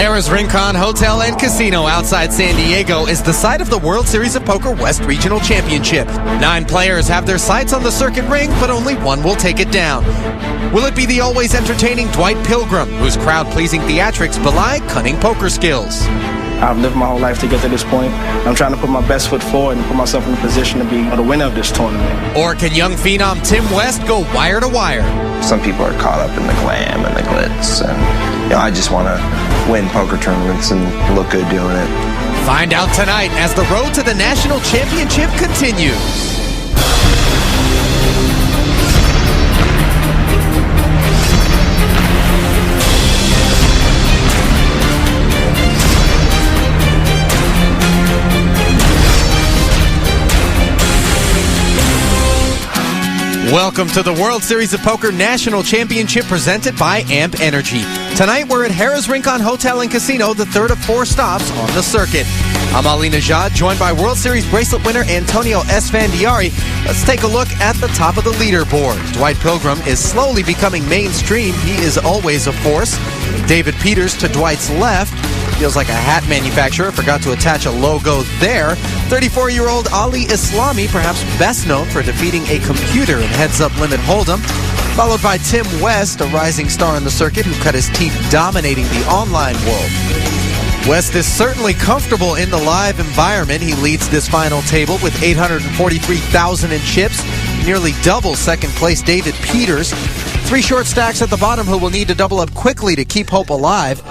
Harrah's Rincon Hotel and Casino outside San Diego is the site of the World Series of Poker West Regional Championship. 9 players have their sights on the circuit ring, but only one will take it down. Will it be the always entertaining Dwight Pilgrim, whose crowd-pleasing theatrics belie cunning poker skills? I've lived my whole life to get to this point. I'm trying to put my best foot forward and put myself in a position to be the winner of this tournament. Or can young phenom Tim West go wire to wire? Some people are caught up in the glam and the glitz, and I just want to win poker tournaments and look good doing it. Find out tonight as the road to the national championship continues. Welcome to the World Series of Poker National Championship presented by AMP Energy. Tonight we're at Harrah's Rincon Hotel and Casino, the third of 4 stops on the circuit. I'm Nejad, joined by World Series bracelet winner Antonio Esfandiari. Let's take a look at the top of the leaderboard. Dwight Pilgrim is slowly becoming mainstream. He is always a force. David Peters to Dwight's left. Feels like a hat manufacturer. Forgot to attach a logo there. 34-year-old Ali Islami, perhaps best known for defeating a computer in heads-up limit hold'em. Followed by Tim West, a rising star in the circuit who cut his teeth dominating the online world. West is certainly comfortable in the live environment. He leads this final table with 843,000 in chips, nearly double second-place David Peters. 3 short stacks at the bottom who will need to double up quickly to keep hope alive.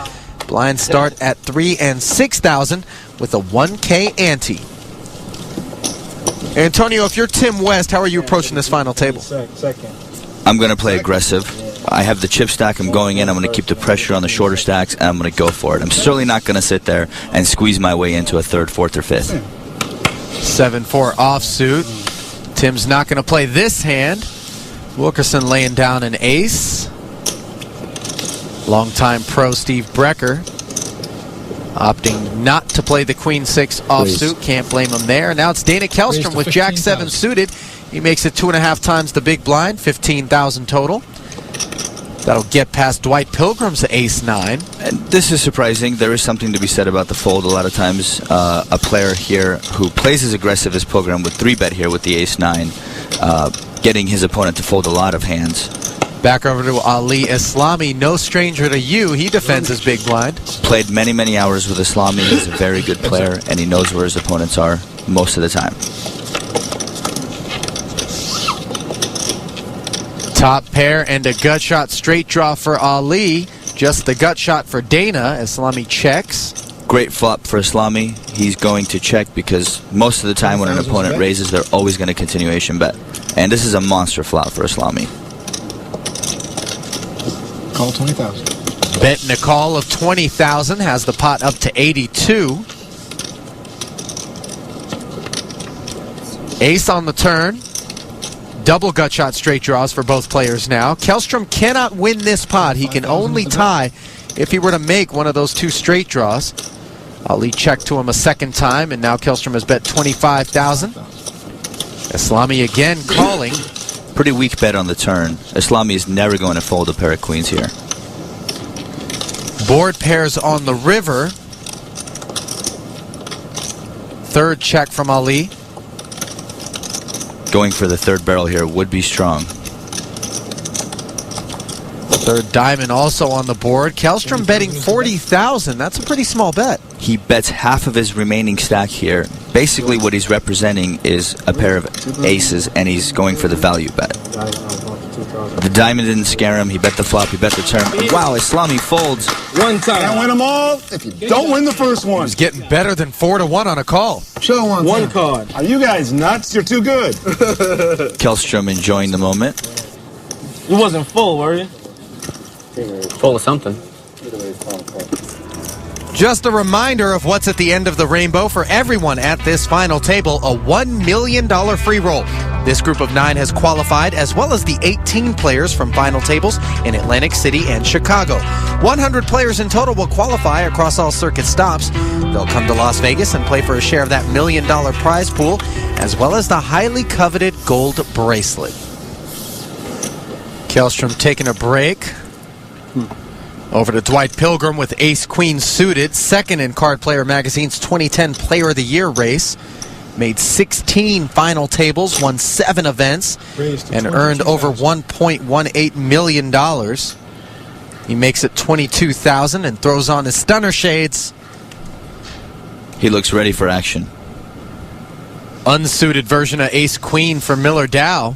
Blinds start at 3 and 6,000 with a 1K ante. Antonio, if you're Tim West, how are you approaching this final table? I'm going to play aggressive. I have the chip stack. I'm going in. I'm going to keep the pressure on the shorter stacks, and I'm going to go for it. I'm certainly not going to sit there and squeeze my way into a 3rd, 4th, or 5th. 7-4 offsuit. Tim's not going to play this hand. Wilkerson laying down an ace. Longtime pro Steve Brecker opting not to play the Queen-6 offsuit. Can't blame him there. Now it's Dana Kellstrom with Jack-7 suited. He makes it 2.5 times the big blind, 15,000 total. That'll get past Dwight Pilgrim's ace-9. And this is surprising. There is something to be said about the fold. A lot of times a player here who plays as aggressive as Pilgrim would 3-bet here with the ace-9, getting his opponent to fold a lot of hands. Back over to Ali Islami, no stranger to you. He defends his big blind. Played many, many hours with Islami. He's a very good player, and he knows where his opponents are most of the time. Top pair and a gut shot straight draw for Ali. Just the gut shot for Dana. Islami checks. Great flop for Islami. He's going to check because most of the time when an opponent raises, they're always going to continuation bet. And this is a monster flop for Islami. Call 20,000. Betting a call of 20,000 has the pot up to 82. Ace on the turn. Double gut shot straight draws for both players now. Kellstrom cannot win this pot. He can only tie if he were to make one of those 2 straight draws. Ali checked to him a second time, and now Kellstrom has bet 25,000. Islami again calling. Pretty weak bet on the turn. Islami is never going to fold a pair of queens here. Board pairs on the river. 3rd check from Ali. Going for the 3rd barrel here would be strong. 3rd diamond also on the board. Kellstrom betting 40,000. That's a pretty small bet. He bets half of his remaining stack here. Basically what he's representing is a pair of aces, and he's going for the value bet. The diamond didn't scare him. He bet the flop. He bet the turn. Wow, Islami folds. One time. Can't win them all if you don't win the first one. He's getting better than 4-1 on a call. Show one card. Are you guys nuts? You're too good. Kellstrom enjoying the moment. You wasn't full, were you? Full of something. Just a reminder of what's at the end of the rainbow for everyone at this final table, a $1 million free roll. This group of 9 has qualified, as well as the 18 players from final tables in Atlantic City and Chicago. 100 players in total will qualify across all circuit stops. They'll come to Las Vegas and play for a share of that $1 million prize pool, as well as the highly coveted gold bracelet. Kellstrom taking a break. Over to Dwight Pilgrim with ace-queen suited, second in Card Player Magazine's 2010 Player of the Year race. Made 16 final tables, won 7 events, and earned over $1.18 million. He makes it $22,000 and throws on his stunner shades. He looks ready for action. Unsuited version of ace-queen for Miller Dow.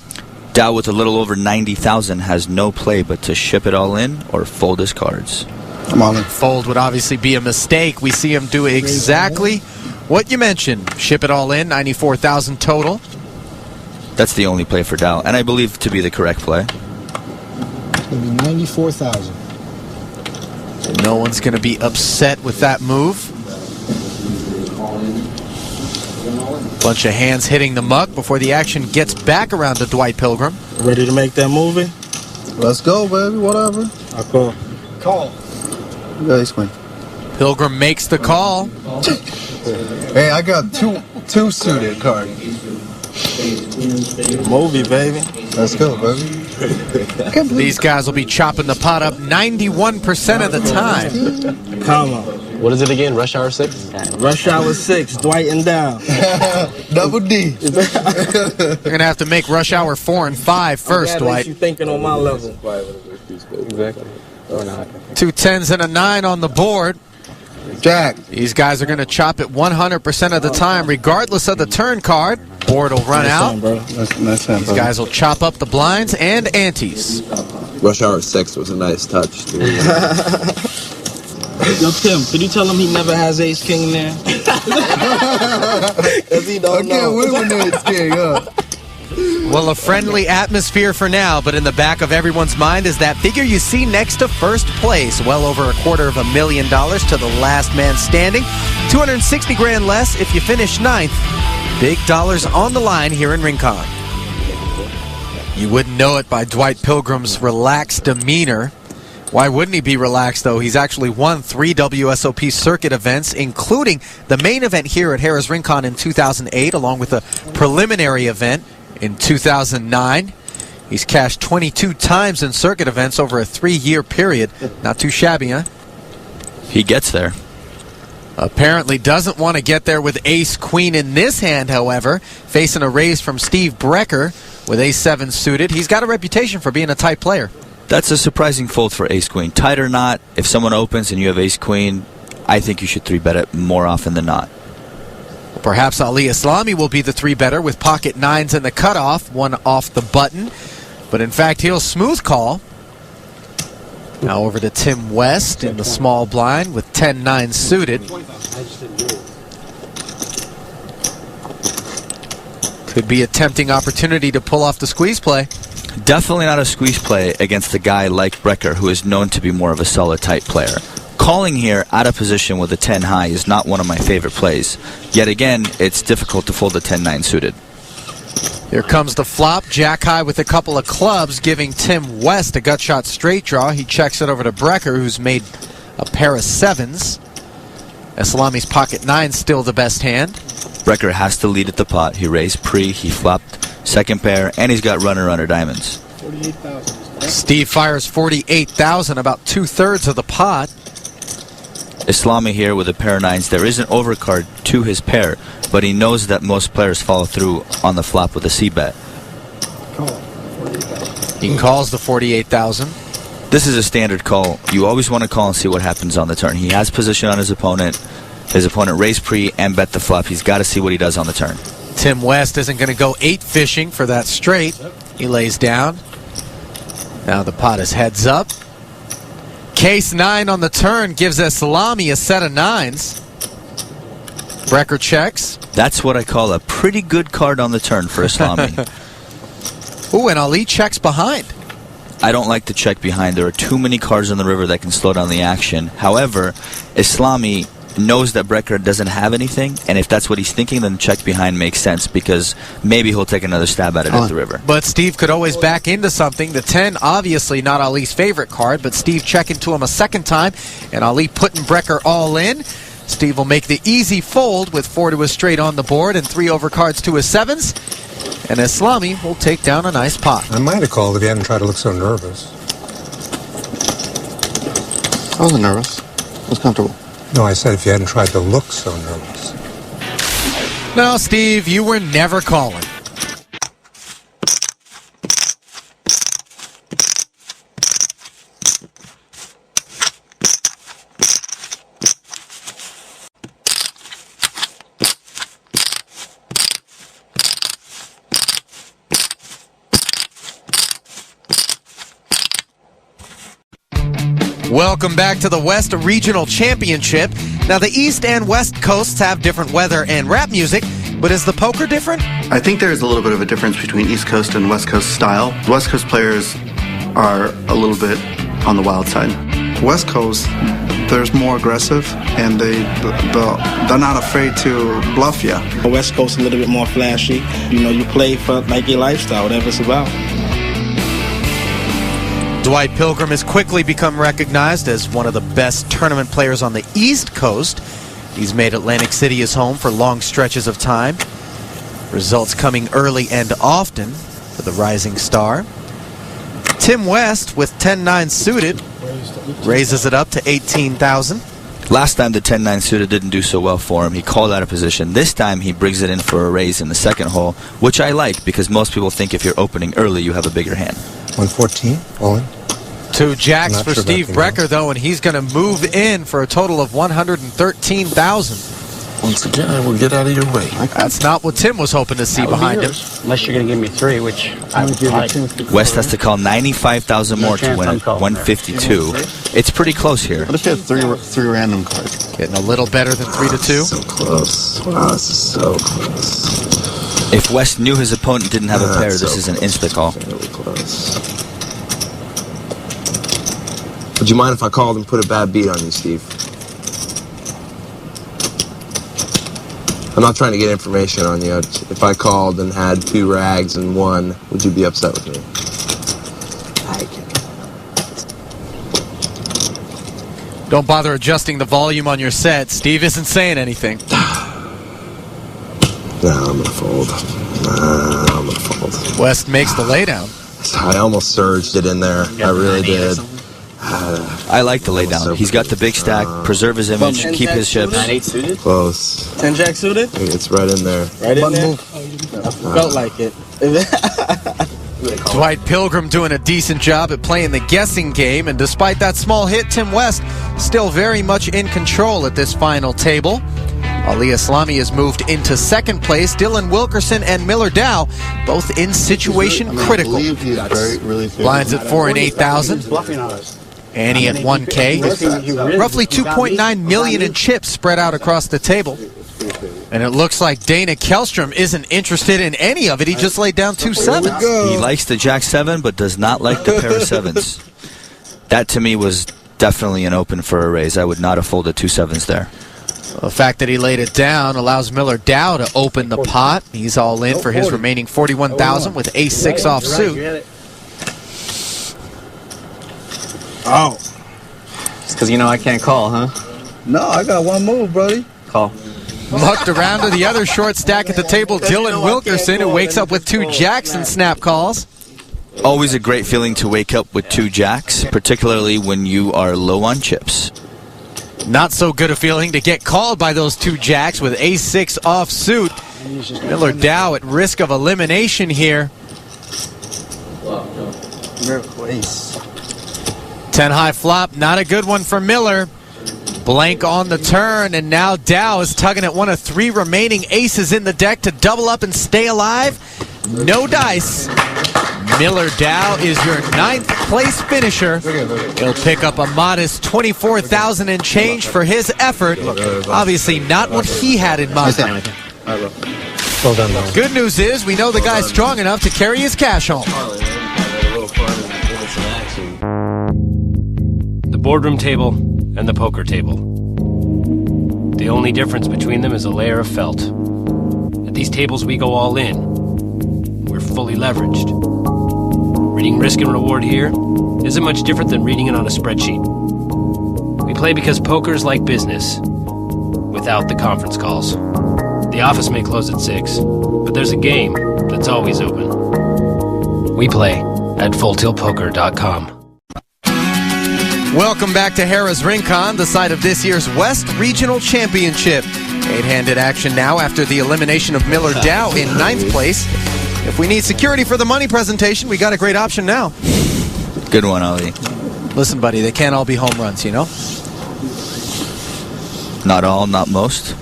Dow with a little over 90,000 has no play but to ship it all in or fold his cards. I'm on it. Fold would obviously be a mistake. We see him do exactly what you mentioned. Ship it all in, 94,000 total. That's the only play for Dow, and I believe to be the correct play. It's going to be 94,000. No one's going to be upset with that move. Bunch of hands hitting the muck before the action gets back around to Dwight Pilgrim. Ready to make that movie? Let's go, baby. Whatever. I call. Call. You got ace-queen. Pilgrim makes the call. Hey, I got two suited cards. Movie, baby. Let's go, baby. These guys will be chopping the pot up 91% of the time. Come on. What is it again? Rush Hour 6? Rush Hour 6, Dwight and Dow. Double D. You're going to have to make Rush Hour 4 and 5 first, Dwight. You thinking on my level. Exactly. Or not. 2 10s and a 9 on the board. Jack. These guys are going to chop it 100% of the time, regardless of the turn card. Board will run out. Nice hand, These guys will chop up the blinds and antes. Rush Hour 6 was a nice touch. Yo, Tim, could you tell him he never has ace king there? Because he don't know. I can't win with ace king, huh? Well, a friendly atmosphere for now, but in the back of everyone's mind is that figure you see next to first place. Well over $250,000 to the last man standing. 260 grand less if you finish 9th. Big dollars on the line here in Rincon. You wouldn't know it by Dwight Pilgrim's relaxed demeanor. Why wouldn't he be relaxed, though? He's actually won 3 WSOP Circuit events, including the main event here at Harrah's Rincon in 2008, along with a preliminary event in 2009. He's cashed 22 times in circuit events over a 3-year period. Not too shabby, huh? He gets there. Apparently doesn't want to get there with ace-queen in this hand, however. Facing a raise from Steve Brecker with ace-7 suited. He's got a reputation for being a tight player. That's a surprising fold for ace-queen. Tight or not, if someone opens and you have ace-queen, I think you should 3-bet it more often than not. Perhaps Ali Islami will be the 3-better with pocket 9s in the cutoff, one off the button. But in fact, he'll smooth call. Now over to Tim West in the small blind with 10-9 suited. Could be a tempting opportunity to pull off the squeeze play. Definitely not a squeeze play against a guy like Brecker, who is known to be more of a solid tight player. Calling here out of position with a 10 high is not one of my favorite plays. Yet again, it's difficult to fold a 10-9 suited. Here comes the flop, jack high with a couple of clubs, giving Tim West a gut shot straight draw. He checks it over to Brecker, who's made a pair of 7s. Islami's pocket 9 still the best hand. Brecker has to lead at the pot. He raised pre, he flopped second pair, and he's got runner diamonds. 48,000. Steve fires 48,000, about 2/3 of the pot. Islami here with a pair of 9s. There is an overcard to his pair, but he knows that most players follow through on the flop with a C-bet. He calls the 48,000. This is a standard call. You always want to call and see what happens on the turn. He has position on his opponent. His opponent raised pre and bet the flop. He's got to see what he does on the turn. Tim West isn't going to go 8 fishing for that straight. He lays down. Now the pot is heads up. Case 9 on the turn gives Islami a set of 9s. Brecker checks. That's what I call a pretty good card on the turn for Islami. Ooh, and Ali checks behind. I don't like to check behind. There are too many cards on the river that can slow down the action. However, Islami knows that Brecker doesn't have anything, and if that's what he's thinking, then check behind makes sense, because maybe he'll take another stab at it at the river. But Steve could always back into something. The 10, obviously not Ali's favorite card, but Steve checking to him a second time, and Ali putting Brecker all in. Steve will make the easy fold with 4 to his straight on the board and 3 overcards to his 7s, and Islami will take down a nice pot. I might have called if you hadn't tried to look so nervous. I wasn't nervous. I was comfortable. No, I said if you hadn't tried to look so nervous. No, Steve, you were never calling. Welcome back to the West Regional Championship. Now, the East and West Coasts have different weather and rap music, but is the poker different? I think there is a little bit of a difference between East Coast and West Coast style. West Coast players are a little bit on the wild side. West Coast, they're more aggressive, and they're not afraid to bluff you. The West Coast a little bit more flashy. You know, you play for like your lifestyle, whatever it's about. Dwight Pilgrim has quickly become recognized as one of the best tournament players on the East Coast. He's made Atlantic City his home for long stretches of time. Results coming early and often for the rising star. Tim West with 10-9 suited raises it up to 18,000. Last time the 10-9 suited didn't do so well for him. He called out of position. This time he brings it in for a raise in the second hole, which I like because most people think if you're opening early, you have a bigger hand. 114, all in. 2 jacks for Steve Brecker, though, and he's going to move in for a total of 113,000. Once again, I will get out of your way. That's not what Tim was hoping to see behind him. Unless you're going to give me 3, which I would like. West has to call 95,000 more to win at 152. It's pretty close here. What if you had three random cards? Getting a little better than 3-2. So close. Wow, this is so close. If West knew his opponent didn't have a pair, this is an insta call. Really close. Would you mind if I called and put a bad beat on you, Steve? I'm not trying to get information on you. If I called and had 2 rags and 1, would you be upset with me? Don't bother adjusting the volume on your set. Steve isn't saying anything. No, I'm gonna fold. I'm gonna fold. West makes the laydown. I almost surged it in there. I really did. I like the laydown. He's got the big stack, preserve his image, keep his chips. 9-8 suited? Close. 10 jack suited? It's right in there. Right in there? Felt like it. Dwight Pilgrim doing a decent job at playing the guessing game, and despite that small hit, Tim West still very much in control at this final table. Ali Islami has moved into second place. Dylan Wilkerson and Miller Dow both in situation critical. Blinds at 4 and 8,000. Annie at 1K. Roughly 2.9 million in chips spread out across the table. And it looks like Dana Kellstrom isn't interested in any of it. He just laid down 2 sevens. He likes the Jack 7, but does not like the pair of 7s. That to me was definitely an open for a raise. I would not have folded 2 sevens there. The fact that he laid it down allows Miller Dow to open the pot. He's all in for his remaining 41,000 with ace-6 offsuit. Oh. It's because you know I can't call, huh? No, I got one move, buddy. Call. Mucked around to the other short stack at the table, Dylan Wilkerson, who wakes up with 2 jacks and snap calls. Always a great feeling to wake up with 2 jacks, particularly when you are low on chips. Not so good a feeling to get called by those 2 jacks with ace-6 offsuit. Miller Dow at risk of elimination here. Miracle ace. 10 high flop, not a good one for Miller. Blank on the turn, and now Dow is tugging at one of 3 remaining aces in the deck to double up and stay alive. No dice. Miller Dow is your 9th place finisher. He'll pick up a modest 24,000 and change for his effort. Obviously not what he had in mind. Good news is we know the guy's strong enough to carry his cash home. The boardroom table and the poker table. The only difference between them is a layer of felt. At these tables we go all in. We're fully leveraged. Reading risk and reward here isn't much different than reading it on a spreadsheet. We play because poker's like business, without the conference calls. The office may close at 6, but there's a game that's always open. We play at FullTiltPoker.com. Welcome back to Harrah's Rincon, the site of this year's West Regional Championship. Eight-handed action now after the elimination of Miller Dow in 9th place. If we need security for the money presentation, we got a great option now. Good one, Ali. Listen, buddy, they can't all be home runs, you know? Not all, not most.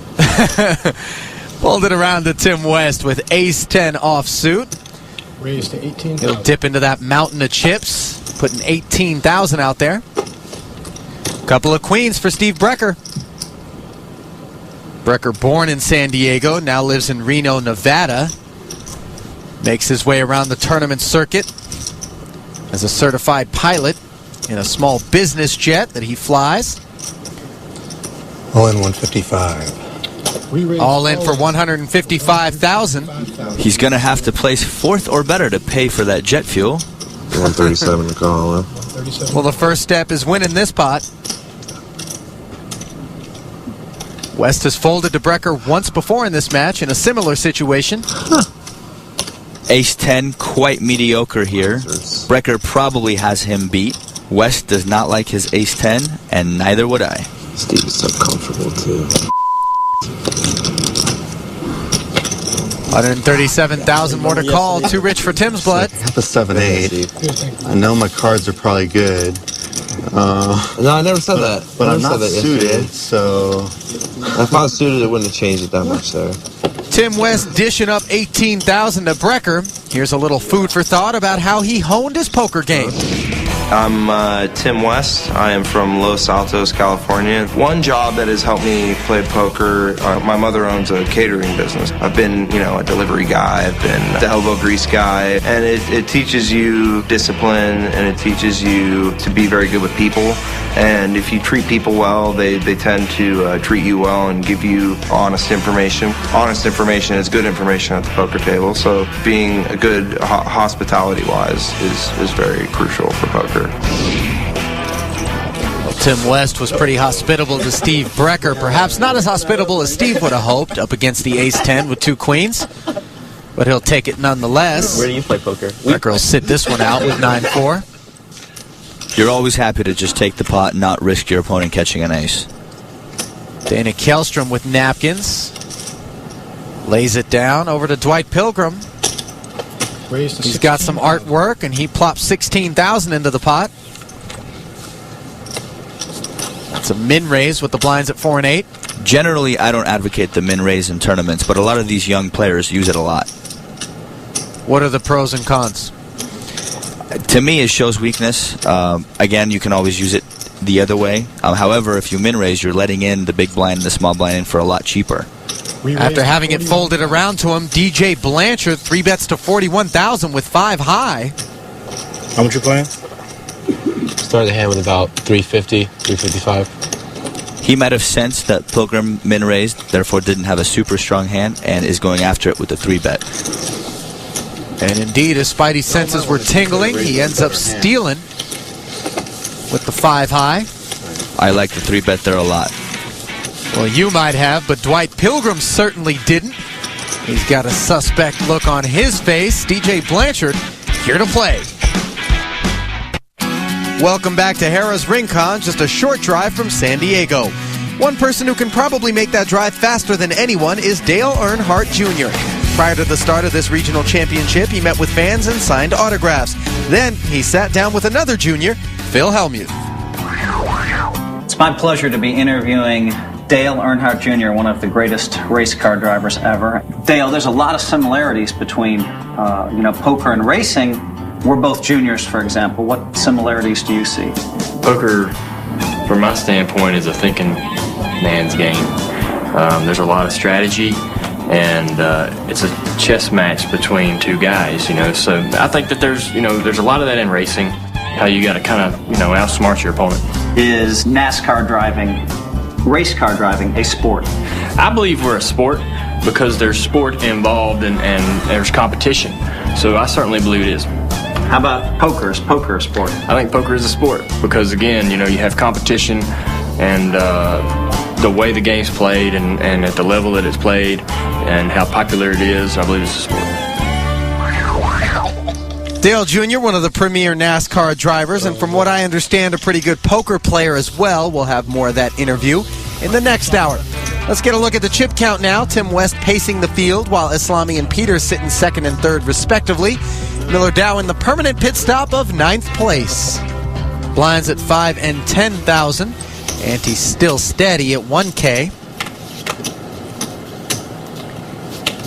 Pulled it around to Tim West with ace-10 offsuit. Raised to 18,000. He'll dip into that mountain of chips, putting 18,000 out there. Couple of queens for Steve Brecker. Brecker, born in San Diego, now lives in Reno, Nevada. Makes his way around the tournament circuit as a certified pilot in a small business jet that he flies. All in 155. All in for 155,000. He's going to have to place 4th or better to pay for that jet fuel. 137 to call. Well, the first step is winning this pot. West has folded to Brecker once before in this match in a similar situation. Ace-10, quite mediocre here. Brecker probably has him beat. West does not like his ace-10, and neither would I. Steve is so comfortable, too. 137,000 more to call. Too rich for Tim's blood. Have a 7-8. I know my cards are probably good. No, I never said that. But I I'm never not said that suited, yesterday. so... If I was suited, it wouldn't have changed it that much there. Tim West dishing up 18,000 to Brecker. Here's a little food for thought about how he honed his poker game. I'm Tim West. I am from Los Altos, California. One job that has helped me play poker, my mother owns a catering business. I've been, a delivery guy. I've been the elbow grease guy. And it teaches you discipline, and it teaches you to be very good with people. And if you treat people well, they tend to treat you well and give you honest information. Honest information is good information at the poker table. So being a good hospitality-wise is very crucial for poker. Well, Tim West was pretty hospitable to Steve Brecker. Perhaps not as hospitable as Steve would have hoped up against the ace-10 with 2 queens. But he'll take it nonetheless. Where do you play poker? Brecker will sit this one out with 9-4. You're always happy to just take the pot and not risk your opponent catching an ace. Dana Kjellstrom with napkins. Lays it down over to Dwight Pilgrim. He's got some artwork, and he plops 16,000 into the pot. That's a min raise with the blinds at 4 and 8. Generally, I don't advocate the min raise in tournaments, but a lot of these young players use it a lot. What are the pros and cons? To me, it shows weakness. Again, you can always use it the other way. However, if you min raise, you're letting in the big blind and the small blind in for a lot cheaper. After having it folded around to him, DJ Blanchard 3-bets to 41,000 with 5 high. How much you playing? Started the hand with about 350, 355. He might have sensed that Pilgrim min raised, therefore didn't have a super strong hand, and is going after it with a 3-bet. And indeed, his spidey senses were tingling. He ends up stealing with the 5 high. I like the 3-bet there a lot. Well, you might have, but Dwight Pilgrim certainly didn't. He's got a suspect look on his face. DJ Blanchard here to play. Welcome back to Harrah's Rincon, just a short drive from San Diego. One person who can probably make that drive faster than anyone is Dale Earnhardt Jr. Prior to the start of this regional championship, he met with fans and signed autographs. Then he sat down with another junior, Phil Hellmuth. It's my pleasure to be interviewing Dale Earnhardt Jr., one of the greatest race car drivers ever. Dale, there's a lot of similarities between, poker and racing. We're both juniors, for example. What similarities do you see? Poker, from my standpoint, is a thinking man's game. There's a lot of strategy, and it's a chess match between 2 guys. So I think that there's a lot of that in racing. How you got to kind of outsmart your opponent. Is NASCAR driving, race car driving, a sport? I believe we're a sport because there's sport involved and there's competition. So I certainly believe it is. How about poker? Is poker a sport? I think poker is a sport because, again, you have competition and the way the game's played and at the level that it's played and how popular it is, I believe it's a sport. Dale Jr., one of the premier NASCAR drivers, and from what I understand, a pretty good poker player as well. We'll have more of that interview in the next hour. Let's get a look at the chip count now. Tim West pacing the field while Islami and Peters sit in second and third, respectively. Miller Dow in the permanent pit stop of 9th place. Blinds at 5 and 10,000. Ante's still steady at 1K.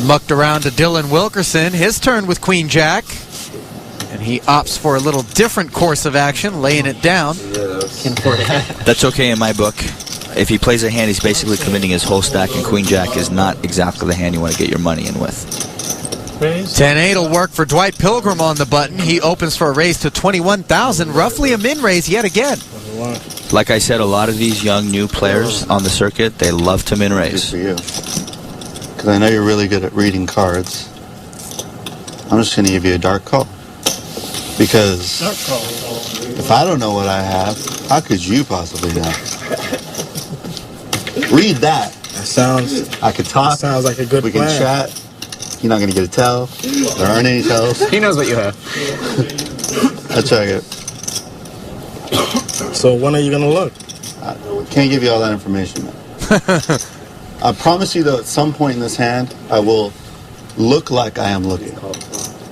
Mucked around to Dylan Wilkerson. His turn with Queen Jack. And he opts for a little different course of action, laying it down. That's okay in my book. If he plays a hand, he's basically committing his whole stack, and Queen Jack is not exactly the hand you want to get your money in with. 10-8 will work for Dwight Pilgrim on the button. He opens for a raise to 21,000, roughly a min raise yet again. Like I said, a lot of these young new players on the circuit, they love to min raise. Good for you. Because I know you're really good at reading cards. I'm just going to give you a dark call. Because if I don't know what I have, how could you possibly know? Read that. That sounds. I could talk. Sounds like a good We plan. can chat. You're not going to get a tell. There aren't any tells. He knows what you have. I'll check it. So when are you going to look? I can't give you all that information, man. I promise you, though, at some point in this hand, I will look like I am looking.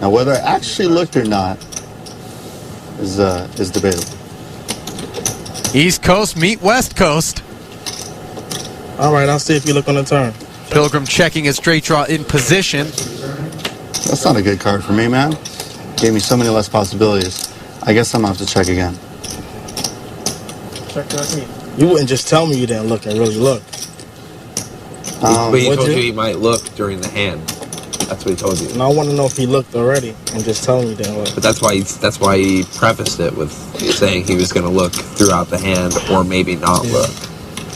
Now, whether I actually looked or not is debatable. East Coast meet West Coast. All right, I'll see if you look on the turn. Pilgrim checking his straight draw in position. That's not a good card for me, man. Gave me so many less possibilities. I guess I'm going to have to check again. Check like me. You wouldn't just tell me you didn't look and really look. But he would told you? you he might look during the hand. That's what he told you. And I want to know if he looked already and just telling me he didn't look. But that's why he prefaced it with saying he was going to look throughout the hand or maybe not look.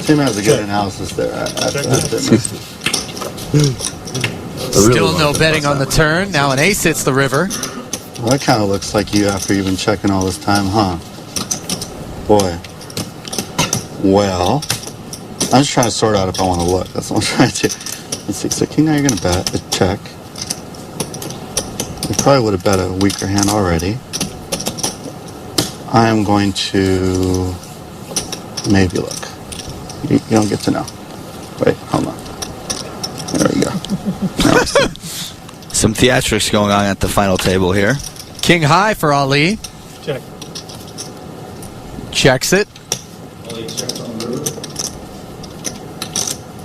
Tim has a good analysis there. Still no betting on the turn. Now an ace hits the river. Well, that kind of looks like you after you've been checking all this time, huh? Boy. Well, I'm just trying to sort out if I want to look. That's what I'm trying to do. Let's see. So king, now you're going to bet a check. You probably would have bet a weaker hand already. I am going to maybe look. You don't get to know. Wait, hold on. There we go. Some theatrics going on at the final table here. King high for Ali. Check. Checks it.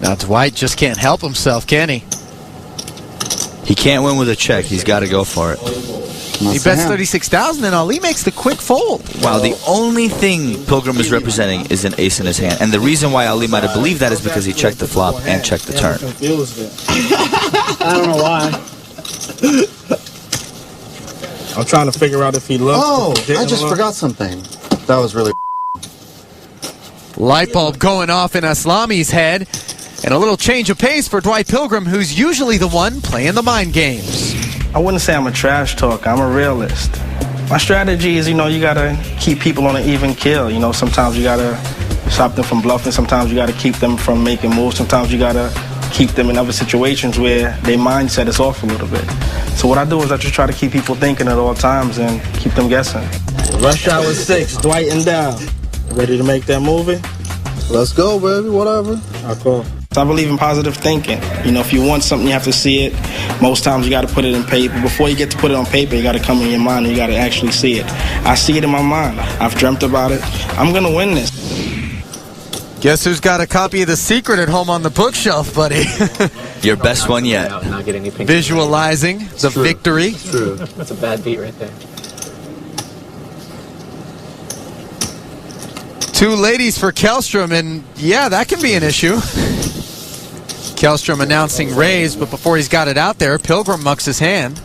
Now Dwight just can't help himself, can he? He can't win with a check. He's got to go for it. He bets 36,000 and Ali makes the quick fold. Wow, the only thing Pilgrim is representing is an ace in his hand. And the reason why Ali might have believed that is because he checked the flop and checked the turn. I don't know why. I'm trying to figure out if he looked. Oh, I just forgot something. That was really... Light bulb going off in Aslami's head. And a little change of pace for Dwight Pilgrim, who's usually the one playing the mind games. I wouldn't say I'm a trash talker. I'm a realist. My strategy is, you got to keep people on an even keel. Sometimes you got to stop them from bluffing. Sometimes you got to keep them from making moves. Sometimes you got to keep them in other situations where their mindset is off a little bit. So what I do is I just try to keep people thinking at all times and keep them guessing. Rush hour 6, Dwight and Dow. Ready to make that movie? Let's go, baby. Whatever. I'll call. I believe in positive thinking. If you want something, you have to see it. Most times you got to put it in paper. Before you get to put it on paper, you got to come in your mind and you got to actually see it. I see it in my mind. I've dreamt about it. I'm going to win this. Guess who's got a copy of The Secret at home on the bookshelf, buddy? Your best one yet. Not get any pink. Visualizing the victory. It's true. That's a bad beat right there. Two ladies for Kellstrom, and yeah, that can be an issue. Kellstrom announcing raise, but before he's got it out there, Pilgrim mucks his hand.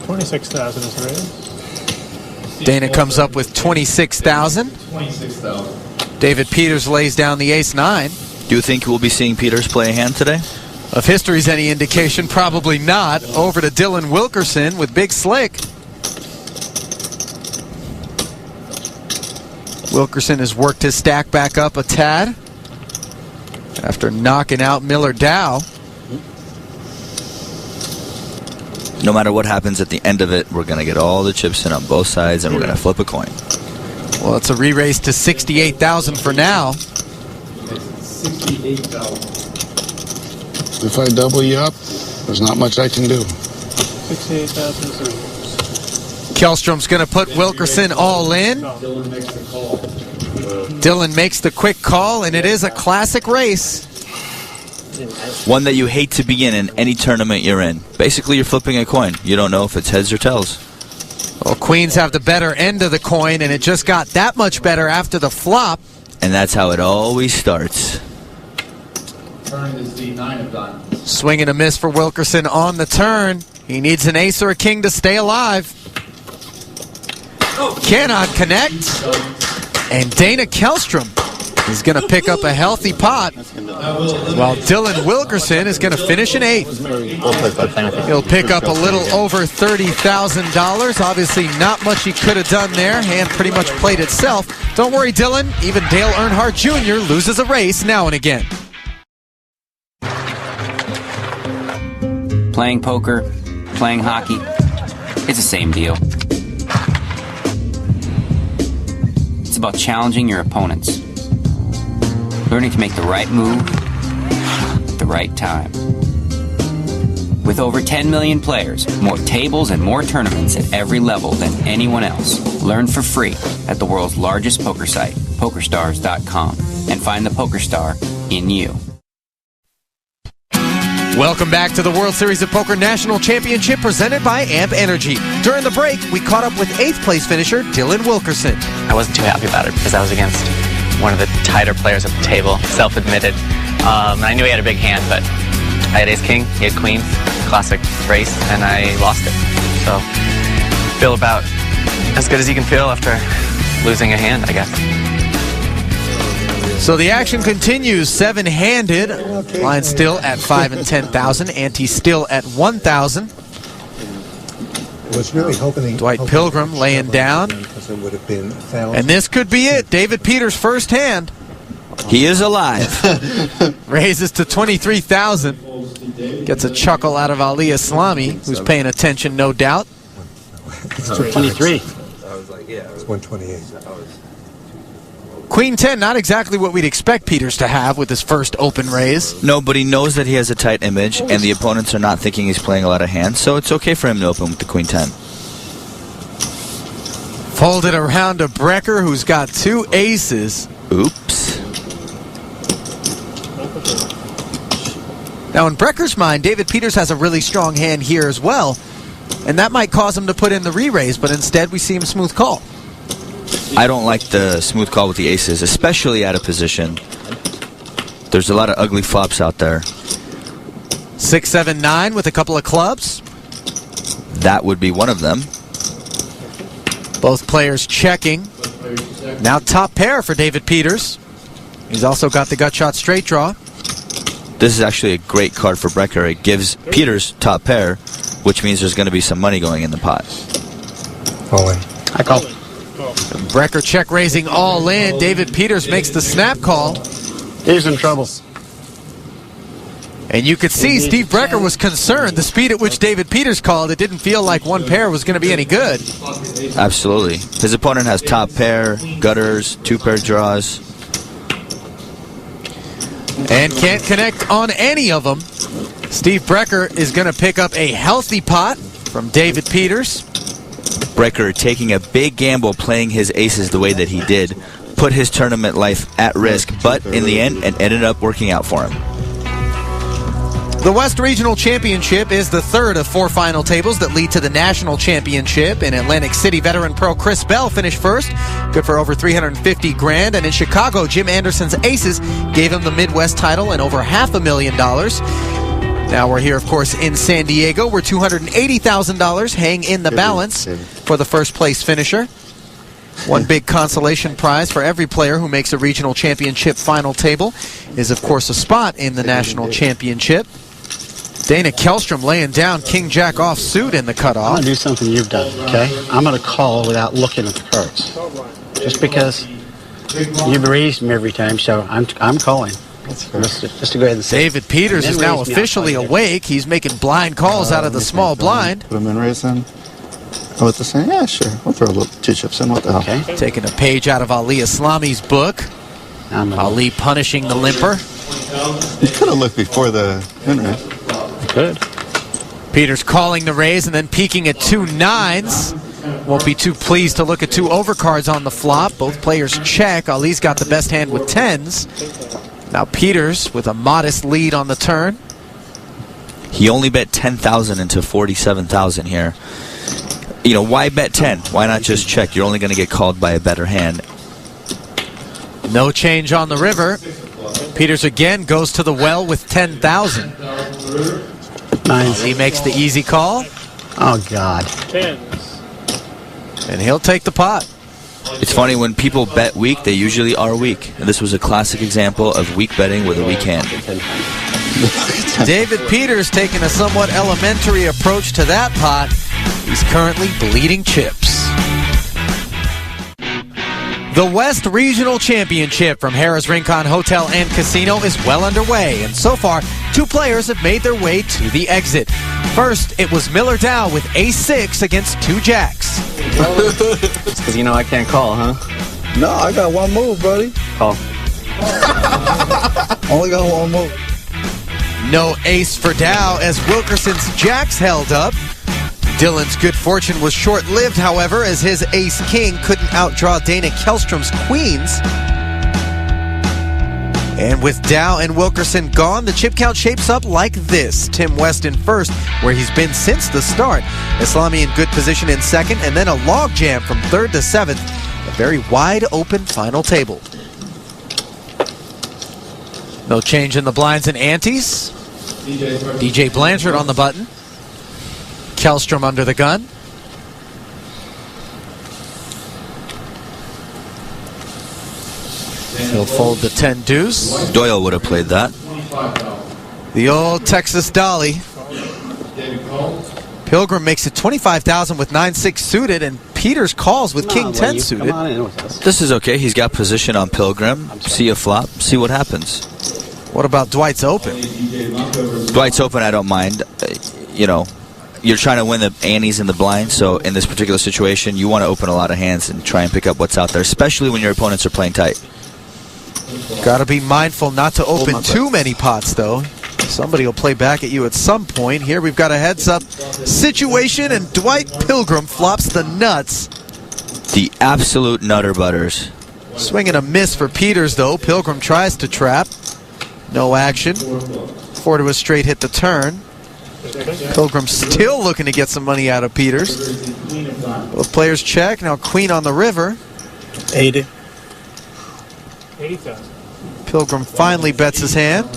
26,000 is raised. Dana comes up with 26,000. David Peters lays down the ace-9. Do you think we'll be seeing Peters play a hand today? If history's any indication, probably not. Over to Dylan Wilkerson with Big Slick. Wilkerson has worked his stack back up a tad after knocking out Miller Dow. No matter what happens at the end of it, we're going to get all the chips in on both sides, and we're going to flip a coin. Well, it's a re-raise to 68,000 for now. 68,000. If I double you up, there's not much I can do. 68,000. Kjellstrom's going to put Wilkerson all in. Dylan makes the quick call, and it is a classic race. One that you hate to be in any tournament you're in. Basically, you're flipping a coin. You don't know if it's heads or tails. Well, queens have the better end of the coin, and it just got that much better after the flop. And that's how it always starts. Turn is the 9 of diamonds. Swing and a miss for Wilkerson on the turn. He needs an ace or a king to stay alive. Cannot connect. And Dana Kjellstrom is going to pick up a healthy pot, while Dylan Wilkerson is going to finish an 8. He'll pick up a little over $30,000. Obviously not much he could have done there. Hand pretty much played itself. Don't worry, Dylan. Even Dale Earnhardt Jr. loses a race now and again. Playing poker, playing hockey, it's the same deal. It's about challenging your opponents. Learning to make the right move at the right time. With over 10 million players, more tables and more tournaments at every level than anyone else, learn for free at the world's largest poker site, PokerStars.com, and find the PokerStar in you. Welcome back to the World Series of Poker National Championship presented by AMP Energy. During the break, we caught up with 8th place finisher Dylan Wilkerson. I wasn't too happy about it because I was against one of the tighter players at the table, self-admitted. I knew he had a big hand, but I had ace-king, he had queens, classic race, and I lost it. So, feel about as good as you can feel after losing a hand, I guess. So the action continues, 7-handed. Line still at 5 and 10,000. Ante still at 1,000. Was really hoping Dwight Pilgrim laying down. And this could be it. David Peters' first hand. He is alive. Raises to 23,000. Gets a chuckle out of Ali Islami, who's paying attention, no doubt. 23. It's 128. Queen 10, not exactly what we'd expect Peters to have with his first open raise. No, but he knows that he has a tight image, and the opponents are not thinking he's playing a lot of hands, so it's okay for him to open with the Queen 10. Folded around to Brecker, who's got 2 aces. Oops. Now, in Brecker's mind, David Peters has a really strong hand here as well, and that might cause him to put in the re-raise, but instead we see him smooth call. I don't like the smooth call with the aces, especially out of position. There's a lot of ugly flops out there. 6, 7, 9 with a couple of clubs. That would be one of them. Both players checking. Now top pair for David Peters. He's also got the gut shot straight draw. This is actually a great card for Brecker. It gives Peters top pair, which means there's going to be some money going in the pot. All in. I call. Brecker check raising all in. David Peters makes the snap call. He's in trouble. And you could see Steve Brecker was concerned. The speed at which David Peters called, it didn't feel like one pair was going to be any good. Absolutely. His opponent has top pair, gutters, 2-pair draws. And can't connect on any of them. Steve Brecker is going to pick up a healthy pot from David Peters. Brecker taking a big gamble playing his aces the way that he did, put his tournament life at risk, but in the end, it ended up working out for him. The West Regional Championship is the third of 4 final tables that lead to the National Championship. In Atlantic City, veteran pro Chris Bell finished first, good for over $350,000. And in Chicago, Jim Anderson's aces gave him the Midwest title and over $500,000. Now we're here, of course, in San Diego, where $280,000 hang in the balance for the first place finisher. One big consolation prize for every player who makes a regional championship final table is, of course, a spot in the national championship. Dana Kjellstrom laying down king-jack offsuit in the cutoff. I'm going to do something you've done, okay? I'm going to call without looking at the cards. Just because you've raised me every time, so I'm calling. Just to go ahead and say. David Peters is now officially awake. He's making blind calls out of the small blind. Put him in raising. Oh, with the same? Yeah, sure. I'll throw a little 2 chips in. What the hell? Okay. Taking a page out of Ali Islami's book. Ali punishing the limper. You could have looked before the winner. Good. Peters calling the raise and then peeking at 2 9s. Won't be too pleased to look at 2 overcards on the flop. Both players check. Ali's got the best hand with 10s. Now Peters with a modest lead on the turn. He only bet 10,000 into 47,000 here. You know, why bet 10? Why not just check? You're only going to get called by a better hand. No change on the river. Peters again goes to the well with 10,000. Nice. He makes the easy call. Oh, God. And he'll take the pot. It's funny, when people bet weak, they usually are weak. And this was a classic example of weak betting with a weak hand. David Peters taking a somewhat elementary approach to that pot. He's currently bleeding chips. The West Regional Championship from Harrah's Rincon Hotel and Casino is well underway, and so far, 2 players have made their way to the exit. First, it was Miller Dow with ace-6 against 2 jacks. It's because you know I can't call, huh? No, I got 1 move, buddy. Call. Only got 1 move. No ace for Dow as Wilkerson's jacks held up. Dylan's good fortune was short-lived, however, as his ace-king couldn't outdraw Dana Kellstrom's queens. And with Dow and Wilkerson gone, the chip count shapes up like this. Tim West in first, where he's been since the start. Islami in good position in second, and then a logjam from third to seventh. A very wide-open final table. No change in the blinds and antes. DJ Blanchard on the button. Kellstrom under the gun. He'll fold the 10 deuce. Doyle would have played that. The old Texas Dolly. Pilgrim makes it 25,000 with 9-6 suited, and Peters calls with King 10 suited. This is okay. He's got position on Pilgrim. See a flop. See what happens. What about Dwight's open? Dwight's open, I don't mind. You know, you're trying to win the antes in the blind, so in this particular situation, you want to open a lot of hands and try and pick up what's out there, especially when your opponents are playing tight. Got to be mindful not to open too many pots, though. Somebody will play back at you at some point. Here we've got a heads-up situation, and Dwight Pilgrim flops the nuts. The absolute nutter butters. Swing and a miss for Peters, though. Pilgrim tries to trap. No action. 4 to a straight hit the turn. Pilgrim still looking to get some money out of Peters. Both players check. Now queen on the river. 80. 80,000. Pilgrim finally bets his hand.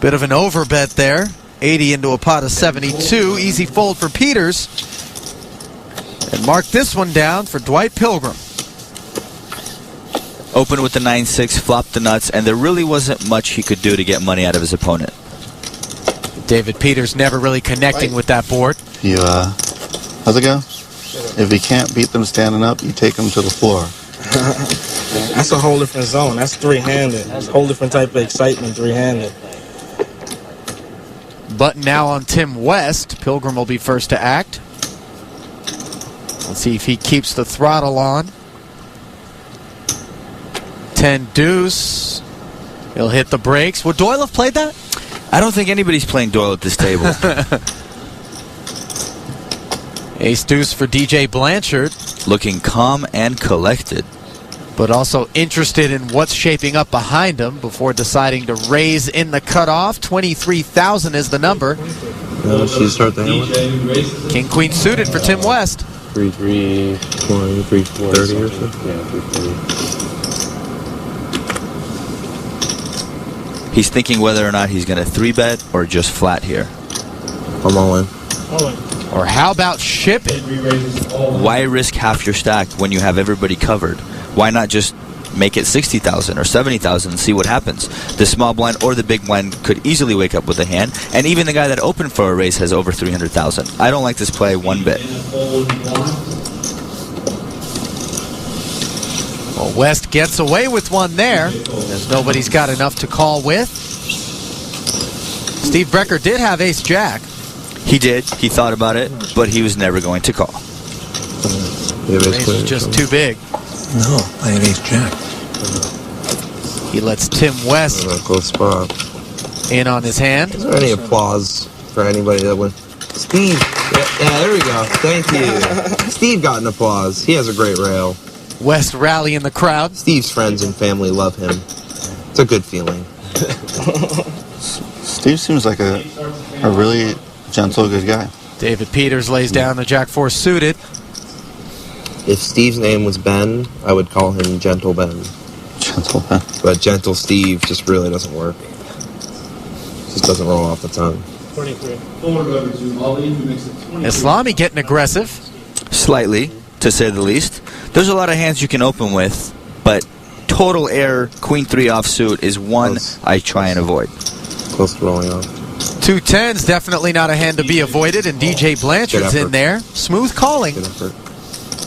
Bit of an overbet there. 80 into a pot of 72. Easy fold for Peters. And mark this one down for Dwight Pilgrim. Open with the 9-6, flop the nuts, and there really wasn't much he could do to get money out of his opponent. David Peters never really connecting with that board. You, how's it go? If you can't beat them standing up, you take them to the floor. That's a whole different zone. That's three-handed. That's a whole different type of excitement, three-handed. Button now on Tim West. Pilgrim will be first to act. Let's see if he keeps the throttle on. 10 deuce. He'll hit the brakes. Would Doyle have played that? I don't think anybody's playing Doyle at this table. Ace deuce for DJ Blanchard. Looking calm and collected. But also interested in what's shaping up behind him before deciding to raise in the cutoff. 23,000 is the number. Should you start the hand? King queen suited for Tim West. 3-3, 20, 3-30 or so? Yeah, 3-30. He's thinking whether or not he's going to 3-bet or just flat here. I'm all in. Or how about ship it? Why risk half your stack when you have everybody covered? Why not just make it 60,000 or 70,000 and see what happens? The small blind or the big blind could easily wake up with a hand, and even the guy that opened for a raise has over 300,000. I don't like this play one bit. Well, West gets away with one there, as nobody's got enough to call with. Steve Brecker did have ace-jack. He did. He thought about it, but he was never going to call. Ace was just too big. No, I had ace-jack. He lets Tim West close spot in on his hand. Is there any applause for anybody that went? Steve. Yeah, there we go. Thank you. Steve got an applause. He has a great rail. West rally in the crowd. Steve's friends and family love him. It's a good feeling. Steve seems like a really gentle, good guy. David Peters lays down the Jack-4 suited. If Steve's name was Ben, I would call him Gentle Ben. Gentle Ben. But Gentle Steve just really doesn't work. Just doesn't roll off the tongue. 23. Islami getting aggressive. Slightly, to say the least. There's a lot of hands you can open with, but total air Queen 3 offsuit is one I try and avoid. Close to rolling off. 2-10's definitely not a hand to be avoided, and DJ Blanchard's in there. Smooth calling.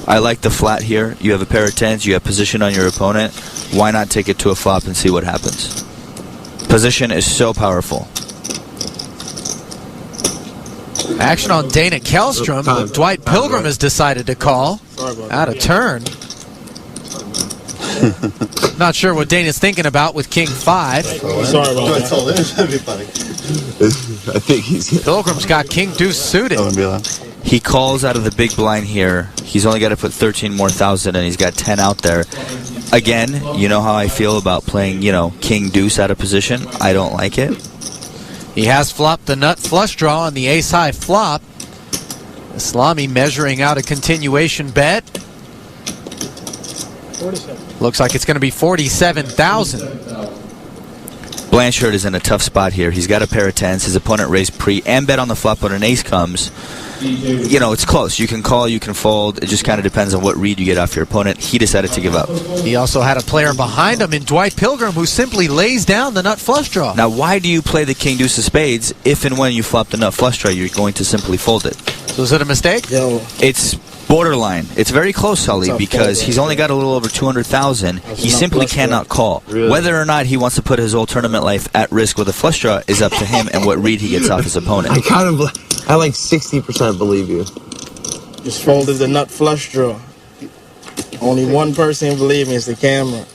I like the flat here. You have a pair of 10s, you have position on your opponent. Why not take it to a flop and see what happens? Position is so powerful. Action on Dana Kellstrom. Dwight Pilgrim has decided to call. Out of turn. Not sure what Dana's thinking about with King 5. Sorry about that. I think he's... Pilgrim's got King Deuce suited. He calls out of the big blind here. He's only got to put 13 more thousand, and he's got 10 out there. Again, you know how I feel about playing, King Deuce out of position. I don't like it. He has flopped the nut flush draw on the ace-high flop. Islami measuring out a continuation bet. 47. Looks like it's going to be 47,000. Blanchard is in a tough spot here. He's got a pair of 10s. His opponent raised pre and bet on the flop when an ace comes. It's close. You can call, you can fold. It just kind of depends on what read you get off your opponent. He decided to give up. He also had a player behind him in Dwight Pilgrim who simply lays down the nut flush draw. Now, why do you play the King Deuce of Spades if and when you flop the nut flush draw, you're going to simply fold it? So is it a mistake? It's borderline. It's very close, Sully, because he's only got a little over 200,000. He simply cannot call. Whether or not he wants to put his whole tournament life at risk with a flush draw is up to him and what read he gets off his opponent. I like 60% believe you. Just folded the nut flush draw. Only one person believe me, it's the camera.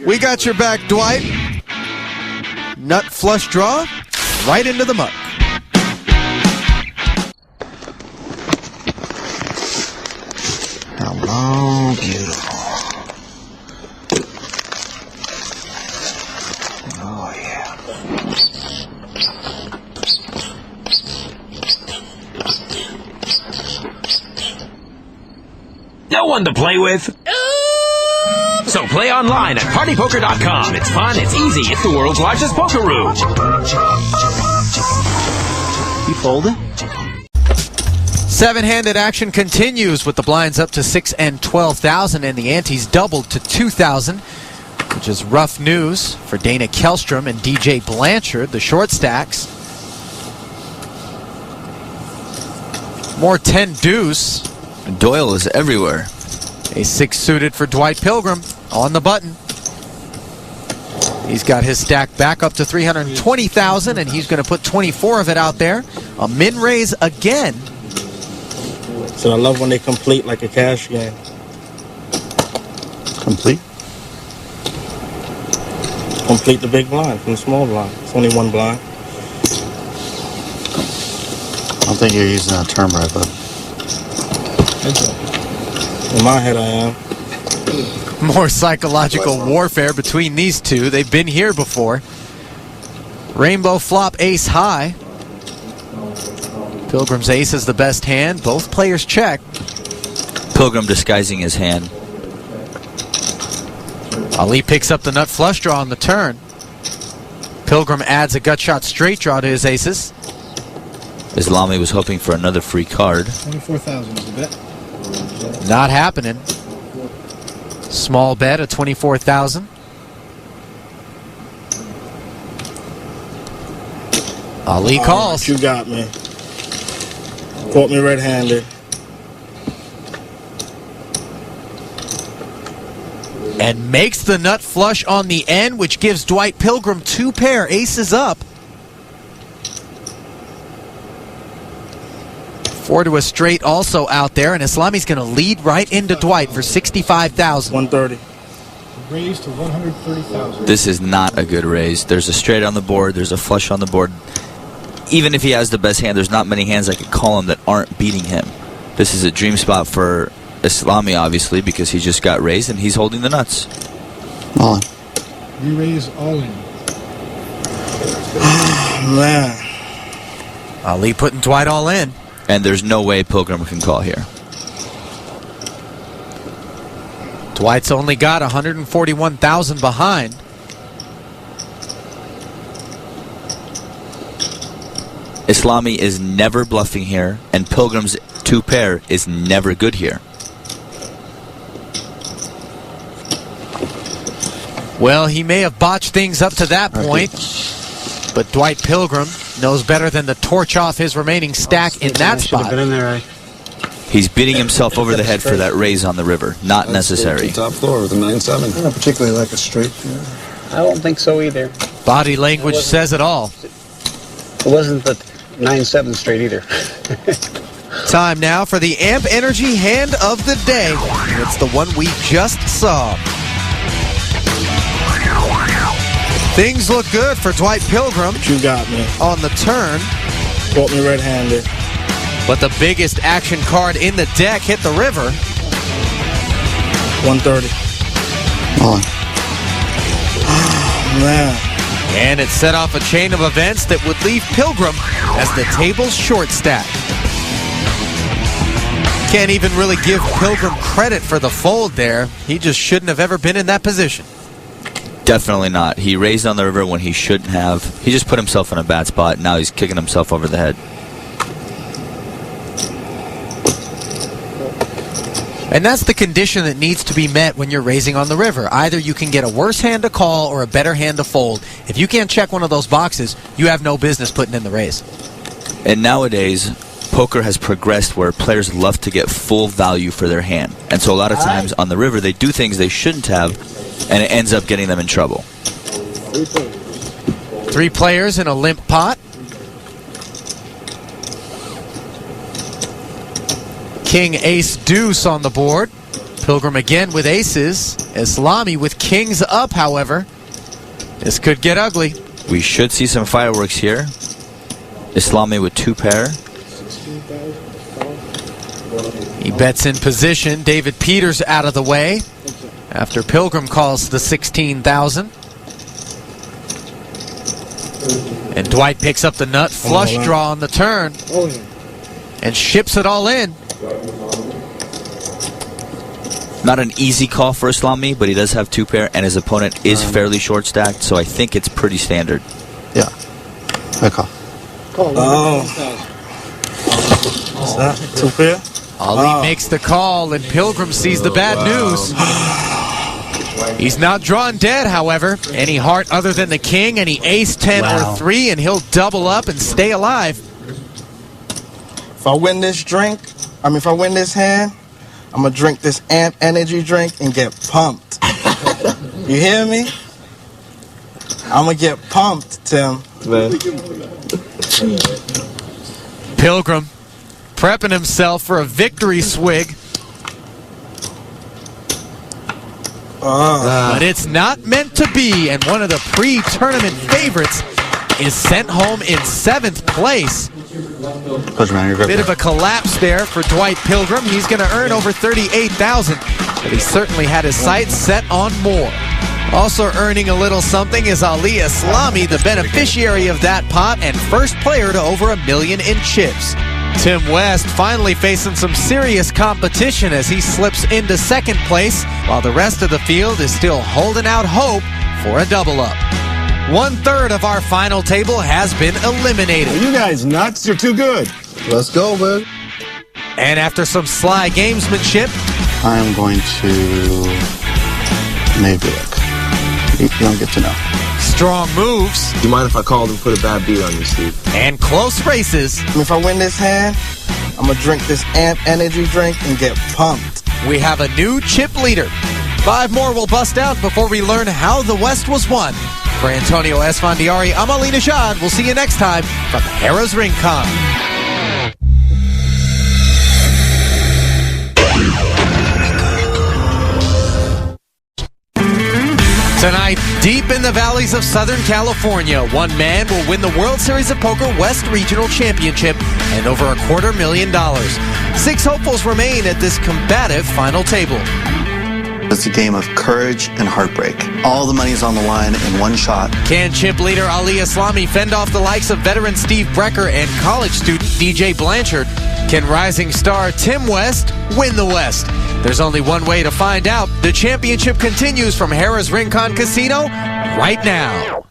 We got your back, Dwight. Nut flush draw, right into the muck. Hello, beautiful. Oh, yeah. No one to play with. So play online at partypoker.com. It's fun, it's easy, it's the world's largest poker room. You folded? Seven-handed action continues with the blinds up to 6 and 12,000 and the antes doubled to 2,000, which is rough news for Dana Kellstrom and DJ Blanchard, the short stacks. More 10 deuce. Doyle is everywhere. A 6 suited for Dwight Pilgrim on the button. He's got his stack back up to 320,000 and he's going to put 24 of it out there. A min raise again. So I love when they complete like a cash game. Complete? Complete the big blind from the small blind. It's only one blind. I don't think you're using that term right, but in my head, I am. More psychological warfare between these two. They've been here before. Rainbow flop ace high. Pilgrim's ace is the best hand. Both players check. Pilgrim disguising his hand. Ali picks up the nut flush draw on the turn. Pilgrim adds a gut shot straight draw to his aces. Islami was hoping for another free card. 24,000 is the bet. Not happening. Small bet of 24,000. Ali calls. You got me. Caught me red-handed. And makes the nut flush on the end, which gives Dwight Pilgrim 2 pair, aces up. 4 to a straight also out there, and Islami's going to lead right into Dwight for $65,000. 130. Raise to 130,000. This is not a good raise. There's a straight on the board. There's a flush on the board. Even if he has the best hand, there's not many hands I could call him that aren't beating him. This is a dream spot for Islami, obviously, because he just got raised and he's holding the nuts. On. You raise all in. Man. Ali putting Dwight all in. And there's no way Pilgrim can call here. Dwight's only got 141,000 behind. Islami is never bluffing here, and Pilgrim's 2 pair is never good here. Well, he may have botched things up to that point, but Dwight Pilgrim knows better than to torch off his remaining stack in that spot. He's beating himself over the head for that raise on the river. Not necessary. Top floor with a 9-7. I don't particularly like a straight. I don't think so either. Body language says it all. It wasn't the 9-7 straight either. Time now for the Amp Energy Hand of the Day. It's the one we just saw. Things look good for Dwight Pilgrim. What you got, man? On the turn. Caught me red-handed. But the biggest action card in the deck hit the river. 130. On. Man. And it set off a chain of events that would leave Pilgrim as the table's short stack. Can't even really give Pilgrim credit for the fold there. He just shouldn't have ever been in that position. Definitely not. He raised on the river when he shouldn't have. He just put himself in a bad spot. Now he's kicking himself over the head. And that's the condition that needs to be met when you're raising on the river. Either you can get a worse hand to call or a better hand to fold. If you can't check one of those boxes, you have no business putting in the raise. And nowadays, poker has progressed where players love to get full value for their hand. And so a lot of times on the river, they do things they shouldn't have, and it ends up getting them in trouble. 3 players in a limp pot. King, ace, deuce on the board. Pilgrim again with aces. Islami with kings up, however. This could get ugly. We should see some fireworks here. Islami with 2 pair. He bets in position. David Peters out of the way after Pilgrim calls the 16,000. And Dwight picks up the nut. Flush draw on the turn. And ships it all in. Not an easy call for Islami, but he does have 2 pair, and his opponent is fairly short stacked, so I think it's pretty standard. Yeah. I call. Oh. What's that? 2 pair? Ali makes the call, and Pilgrim sees the bad news. He's not drawn dead, however. Any heart other than the king, any ace, 10, or 3, and he'll double up and stay alive. If I win this if I win this hand, I'm going to drink this Amp Energy drink and get pumped. You hear me? I'm going to get pumped, Tim. Pilgrim prepping himself for a victory swig. But it's not meant to be, and one of the pre-tournament favorites is sent home in 7th place. Bit of a collapse there for Dwight Pilgrim. He's going to earn over $38,000, but he certainly had his sights set on more. Also earning a little something is Ali Islami, the beneficiary of that pot and first player to over $1 million in chips. Tim West finally facing some serious competition as he slips into 2nd place, while the rest of the field is still holding out hope for a double up. 1/3 of our final table has been eliminated. Are you guys nuts? You're too good. Let's go, man. And after some sly gamesmanship, I am going to maybe look. You don't get to know. Strong moves. Do you mind if I called and put a bad beat on you, Steve? And close races. If I win this hand, I'm going to drink this Amp Energy drink and get pumped. We have a new chip leader. 5 more will bust out before we learn how the West was won. For Antonio Esfandiari, I'm Nejad. We'll see you next time from Harrah's Rincon. Tonight, deep in the valleys of Southern California, one man will win the World Series of Poker West Regional Championship and over $250,000. 6 hopefuls remain at this combative final table. It's a game of courage and heartbreak. All the money's on the line in one shot. Can chip leader Ali Islami fend off the likes of veteran Steve Brecker and college student DJ Blanchard? Can rising star Tim West win the West? There's only one way to find out. The championship continues from Harrah's Rincon Casino right now.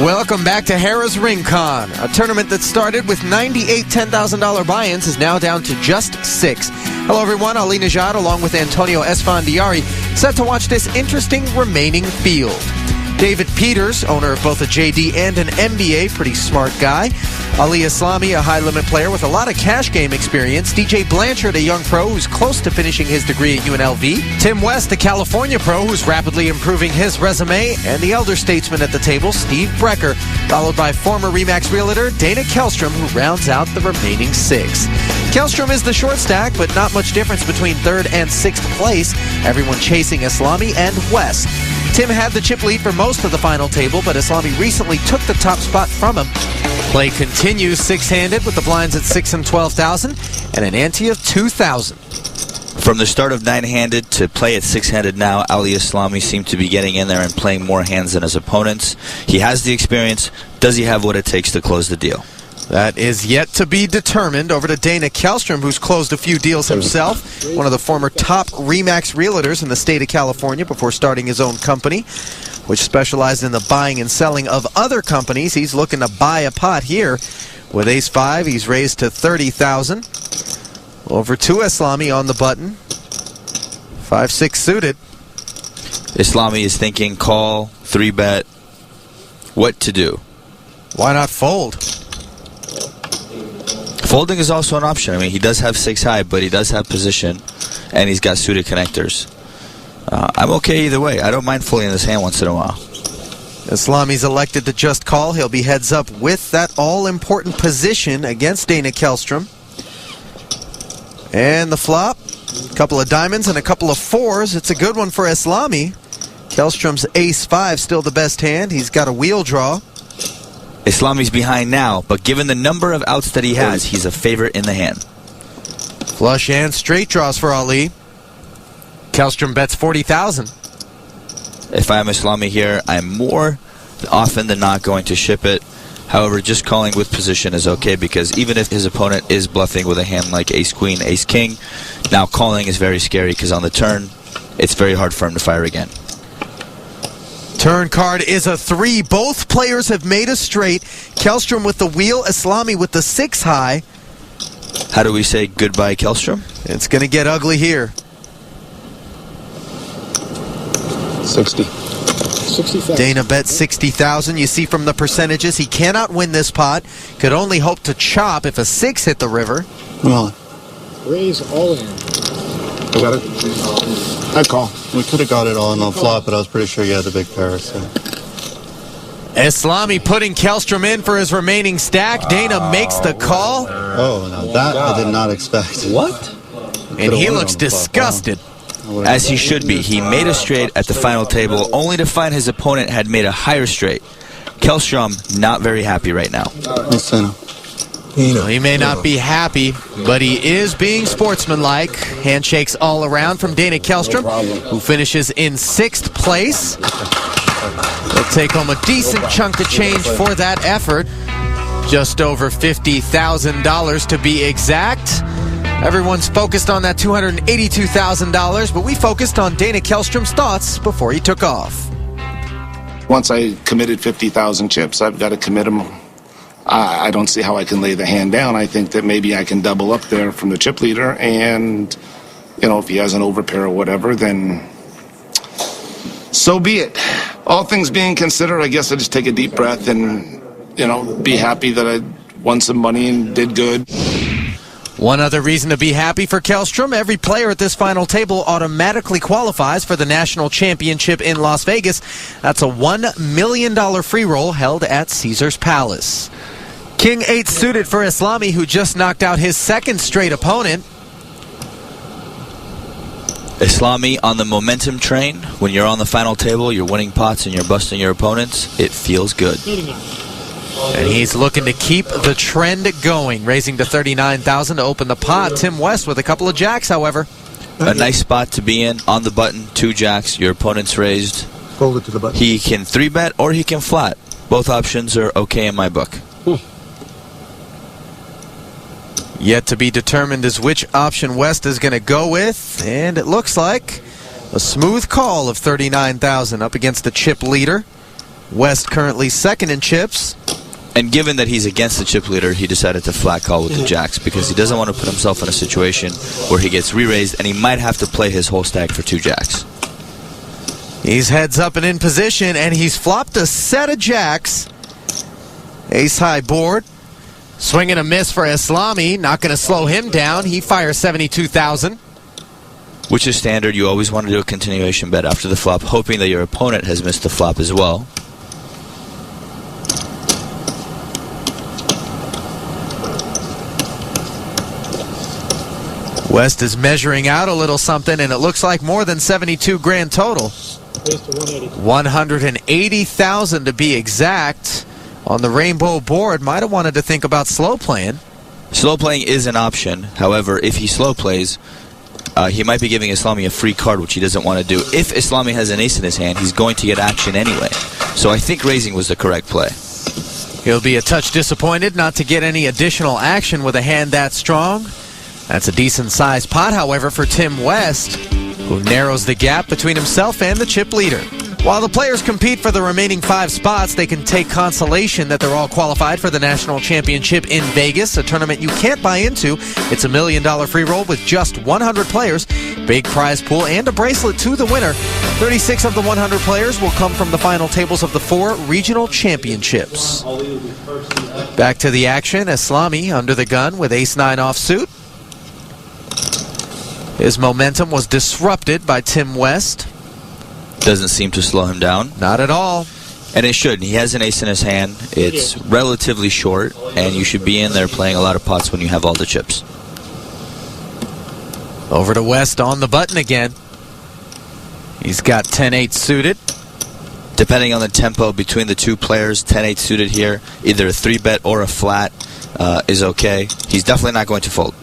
Welcome back to Harrah's Rincon. A tournament that started with 98 $10,000 buy-ins is now down to just 6. Hello everyone, Ali Nejad along with Antonio Esfandiari, set to watch this interesting remaining field. David Peters, owner of both a JD and an MBA, pretty smart guy. Ali Islami, a high-limit player with a lot of cash game experience. DJ Blanchard, a young pro who's close to finishing his degree at UNLV. Tim West, a California pro who's rapidly improving his resume. And the elder statesman at the table, Steve Brecker, followed by former RE/MAX realtor Dana Kellstrom, who rounds out the remaining 6. Kellstrom is the short stack, but not much difference between 3rd and 6th place. Everyone chasing Islami and West. Tim had the chip lead for most of the final table, but Islami recently took the top spot from him. Play continues 6-handed with the blinds at 6 and 12,000 and an ante of 2,000. From the start of 9-handed to play at 6-handed now, Ali Islami seemed to be getting in there and playing more hands than his opponents. He has the experience. Does he have what it takes to close the deal? That is yet to be determined. Over to Dana Kellstrom, who's closed a few deals himself. One of the former top RE/MAX realtors in the state of California before starting his own company, which specialized in the buying and selling of other companies. He's looking to buy a pot here. With ace-5, he's raised to 30,000. Over to Islami on the button. 5-6 suited. Islami is thinking call, 3-bet. What to do? Why not fold? Folding is also an option. I mean, he does have 6-high, but he does have position, and he's got suited connectors. I'm okay either way. I don't mind folding this hand once in a while. Islami's elected to just call. He'll be heads up with that all-important position against Dana Kellstrom. And the flop, a couple of diamonds and a couple of 4s. It's a good one for Islami. Kellstrom's ace-5 still the best hand. He's got a wheel draw. Islami's behind now, but given the number of outs that he has, he's a favorite in the hand. Flush and straight draws for Ali. Kellstrom bets 40,000. If I'm Islami here, I'm more often than not going to ship it. However, just calling with position is okay, because even if his opponent is bluffing with a hand like ace-queen, ace-king, now calling is very scary because on the turn, it's very hard for him to fire again. Turn card is a 3. Both players have made a straight. Kellstrom with the wheel, Islami with the 6-high. How do we say goodbye, Kellstrom? It's going to get ugly here. 60. 60,000. Dana bet 60,000. You see from the percentages, he cannot win this pot. Could only hope to chop if a 6 hit the river. Come on. Raise all in. I got it. I call. We could have got it all in on flop, but I was pretty sure you had the big pair. So. Islami putting Kellstrom in for his remaining stack. Dana makes the call. Oh, now that I did not expect. What? And he looks disgusted. As he should be. He made a straight at the final table, only to find his opponent had made a higher straight. Kellstrom not very happy right now. Well, he may not be happy, but he is being sportsmanlike. Handshakes all around from Dana Kellstrom, who finishes in 6th place. He'll take home a decent chunk of change for that effort. Just over $50,000 to be exact. Everyone's focused on that $282,000, but we focused on Dana Kellstrom's thoughts before he took off. Once I committed 50,000 chips, I've got to commit them. I don't see how I can lay the hand down. I think that maybe I can double up there from the chip leader, and, you know, if he has an overpair or whatever, then so be it. All things being considered, I guess I just take a deep breath and, be happy that I won some money and did good. One other reason to be happy for Källström, every player at this final table automatically qualifies for the national championship in Las Vegas. That's a $1 million free roll held at Caesars Palace. King 8 suited for Islami, who just knocked out his second straight opponent. Islami on the momentum train. When you're on the final table, you're winning pots and you're busting your opponents. It feels good. And he's looking to keep the trend going, raising to 39,000 to open the pot. Tim West with a couple of jacks, however. A nice spot to be in. On the button, 2 jacks. Your opponent's raised. Fold it to the button. He can 3-bet or he can flat. Both options are okay in my book. Yet to be determined is which option West is going to go with. And it looks like a smooth call of 39,000 up against the chip leader. West currently second in chips. And given that he's against the chip leader, he decided to flat call with the jacks because he doesn't want to put himself in a situation where he gets re-raised and he might have to play his whole stack for 2 jacks. He's heads up and in position, and he's flopped a set of jacks. Ace-high board. Swing and a miss for Islami. Not going to slow him down. He fires 72,000. Which is standard. You always want to do a continuation bet after the flop, hoping that your opponent has missed the flop as well. West is measuring out a little something, and it looks like more than 72 grand total. 180,000 to be exact. On the rainbow board, might have wanted to think about slow playing. Slow playing is an option. However, if he slow plays, he might be giving Islami a free card, which he doesn't want to do. If Islami has an ace in his hand, he's going to get action anyway. So I think raising was the correct play. He'll be a touch disappointed not to get any additional action with a hand that strong. That's a decent-sized pot, however, for Tim West, who narrows the gap between himself and the chip leader. While the players compete for the remaining 5 spots, they can take consolation that they're all qualified for the national championship in Vegas, a tournament you can't buy into. It's a $1 million free roll with just 100 players, big prize pool, and a bracelet to the winner. 36 of the 100 players will come from the final tables of the 4 regional championships. Back to the action, Islami under the gun with ace-9 offsuit. His momentum was disrupted by Tim West. Doesn't seem to slow him down. Not at all. And it shouldn't. He has an ace in his hand. It's relatively short, and you should be in there playing a lot of pots when you have all the chips. Over to West on the button again. He's got 10-8 suited. Depending on the tempo between the 2 players, 10-8 suited here, either a 3-bet or a flat is okay. He's definitely not going to fold.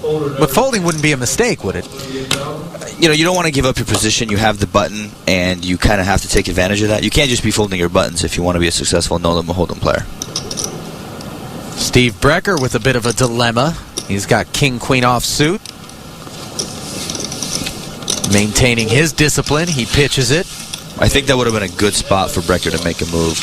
But folding wouldn't be a mistake, would it? You don't want to give up your position. You have the button, and you kind of have to take advantage of that. You can't just be folding your buttons if you want to be a successful no-limit hold'em player. Steve Brecker with a bit of a dilemma. He's got king-queen offsuit. Maintaining his discipline, he pitches it. I think that would have been a good spot for Brecker to make a move.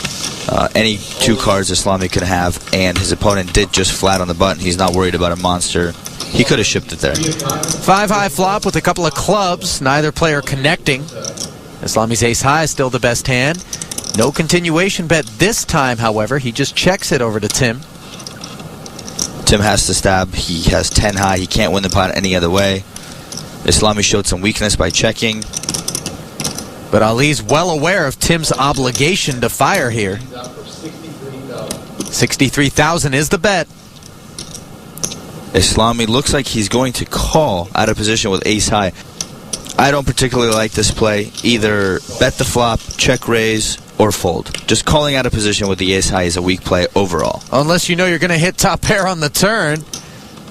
Any 2 cards Islami could have, and his opponent did just flat on the button. He's not worried about a monster. He could have shipped it there. 5-high flop with a couple of clubs, neither player connecting. Islami's ace-high is still the best hand. No continuation bet this time, however. He just checks it over to Tim. Tim has to stab. He has 10-high. He can't win the pot any other way. Islami showed some weakness by checking. But Ali's well aware of Tim's obligation to fire here. 63,000 is the bet. Islami looks like he's going to call out of position with ace-high. I don't particularly like this play. Either bet the flop, check raise, or fold. Just calling out of position with the ace-high is a weak play overall. Unless you know you're going to hit top pair on the turn.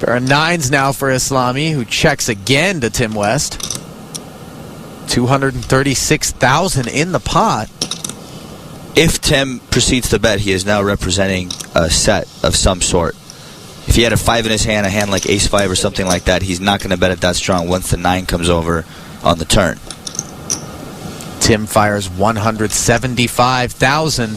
Pair of 9s now for Islami, who checks again to Tim West. 236,000 in the pot. If Tim proceeds to bet, he is now representing a set of some sort. If he had a 5 in his hand, a hand like ace-5 or something like that, he's not going to bet it that strong once the 9 comes over on the turn. Tim fires 175,000.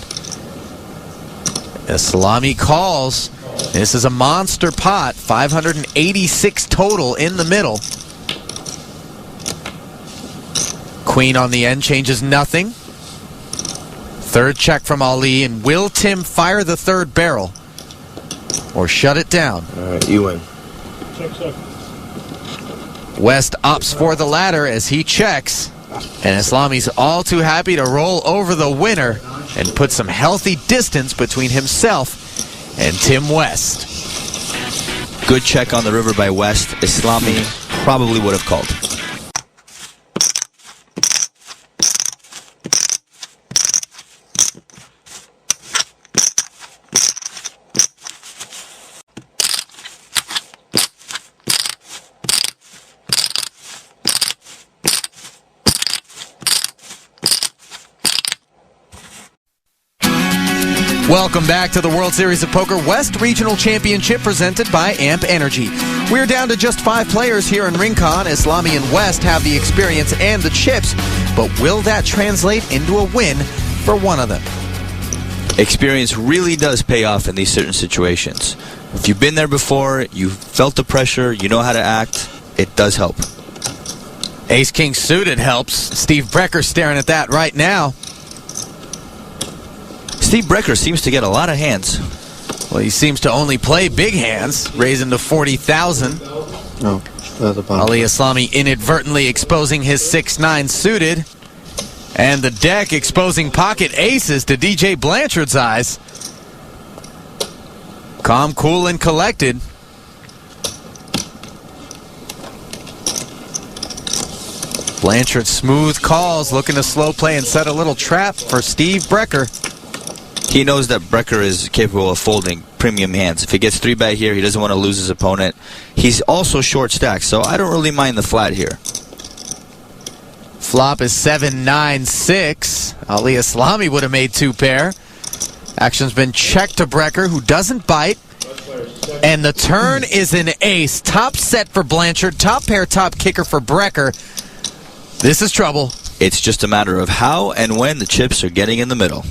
Islami calls. This is a monster pot. 586 total in the middle. Queen on the end changes nothing. Third check from Ali, and will Tim fire the third barrel or shut it down? All right, you win. Check. West opts for the ladder as he checks, and Islami's all too happy to roll over the winner and put some healthy distance between himself and Tim West. Good check on the river by West. Islami probably would have called. Welcome back to the World Series of Poker West Regional Championship presented by AMP Energy. We're down to just 5 players here in Rincon. Islami and West have the experience and the chips, but will that translate into a win for one of them? Experience really does pay off in these certain situations. If you've been there before, you've felt the pressure, you know how to act, it does help. Ace-King suited helps. Steve Brecker staring at that right now. Steve Brecker seems to get a lot of hands. Well, he seems to only play big hands, raising to 40,000. No, Ali Islami inadvertently exposing his 6-9 suited. And the deck exposing pocket aces to DJ Blanchard's eyes. Calm, cool, and collected. Blanchard smooth calls, looking to slow play and set a little trap for Steve Brecker. He knows that Brecker is capable of folding premium hands. If he gets 3-bet here, he doesn't want to lose his opponent. He's also short stacked, so I don't really mind the flat here. Flop is 7-9-6. Ali Islami would have made 2 pair. Action's been checked to Brecker, who doesn't bite. And the turn is an ace. Top set for Blanchard. Top pair, top kicker for Brecker. This is trouble. It's just a matter of how and when the chips are getting in the middle.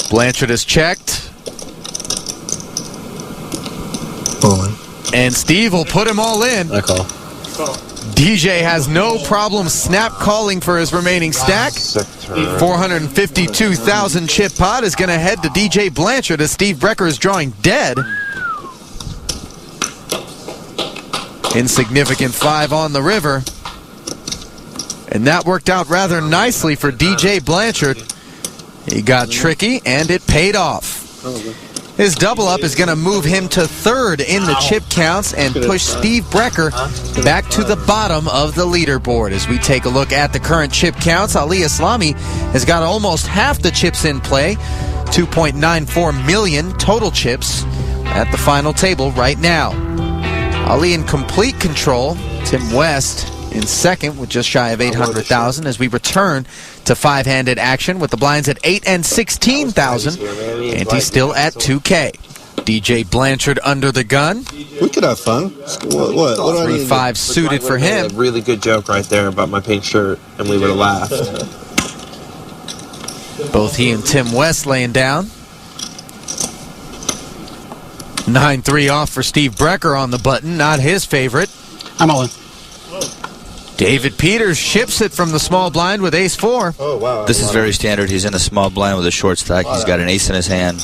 Blanchard is checked. And Steve will put him all in. I call. DJ has no problem snap calling for his remaining stack. 452,000 chip pot is going to head to DJ Blanchard as Steve Brecker is drawing dead. Insignificant 5 on the river. And that worked out rather nicely for DJ Blanchard. He got tricky, and it paid off. His double up is going to move him to 3rd in the chip counts and push Steve Brecker back to the bottom of the leaderboard. As we take a look at the current chip counts, Ali Islami has got almost half the chips in play, 2.94 million total chips at the final table right now. Ali in complete control. Tim West in second with just shy of 800,000 as we return to 5-handed action with the blinds at 8 and 16,000, and he's still at 2K. DJ Blanchard under the gun. We could have fun. What do I need? 3-5 suited for him. A really good joke right there about my pink shirt, and we would have laughed. Both he and Tim West laying down. 9-3 off for Steve Brecker on the button, not his favorite. I'm all in. David Peters ships it from the small blind with ace-4. Oh, wow. This is very standard. He's in a small blind with a short stack. He's got an ace in his hand.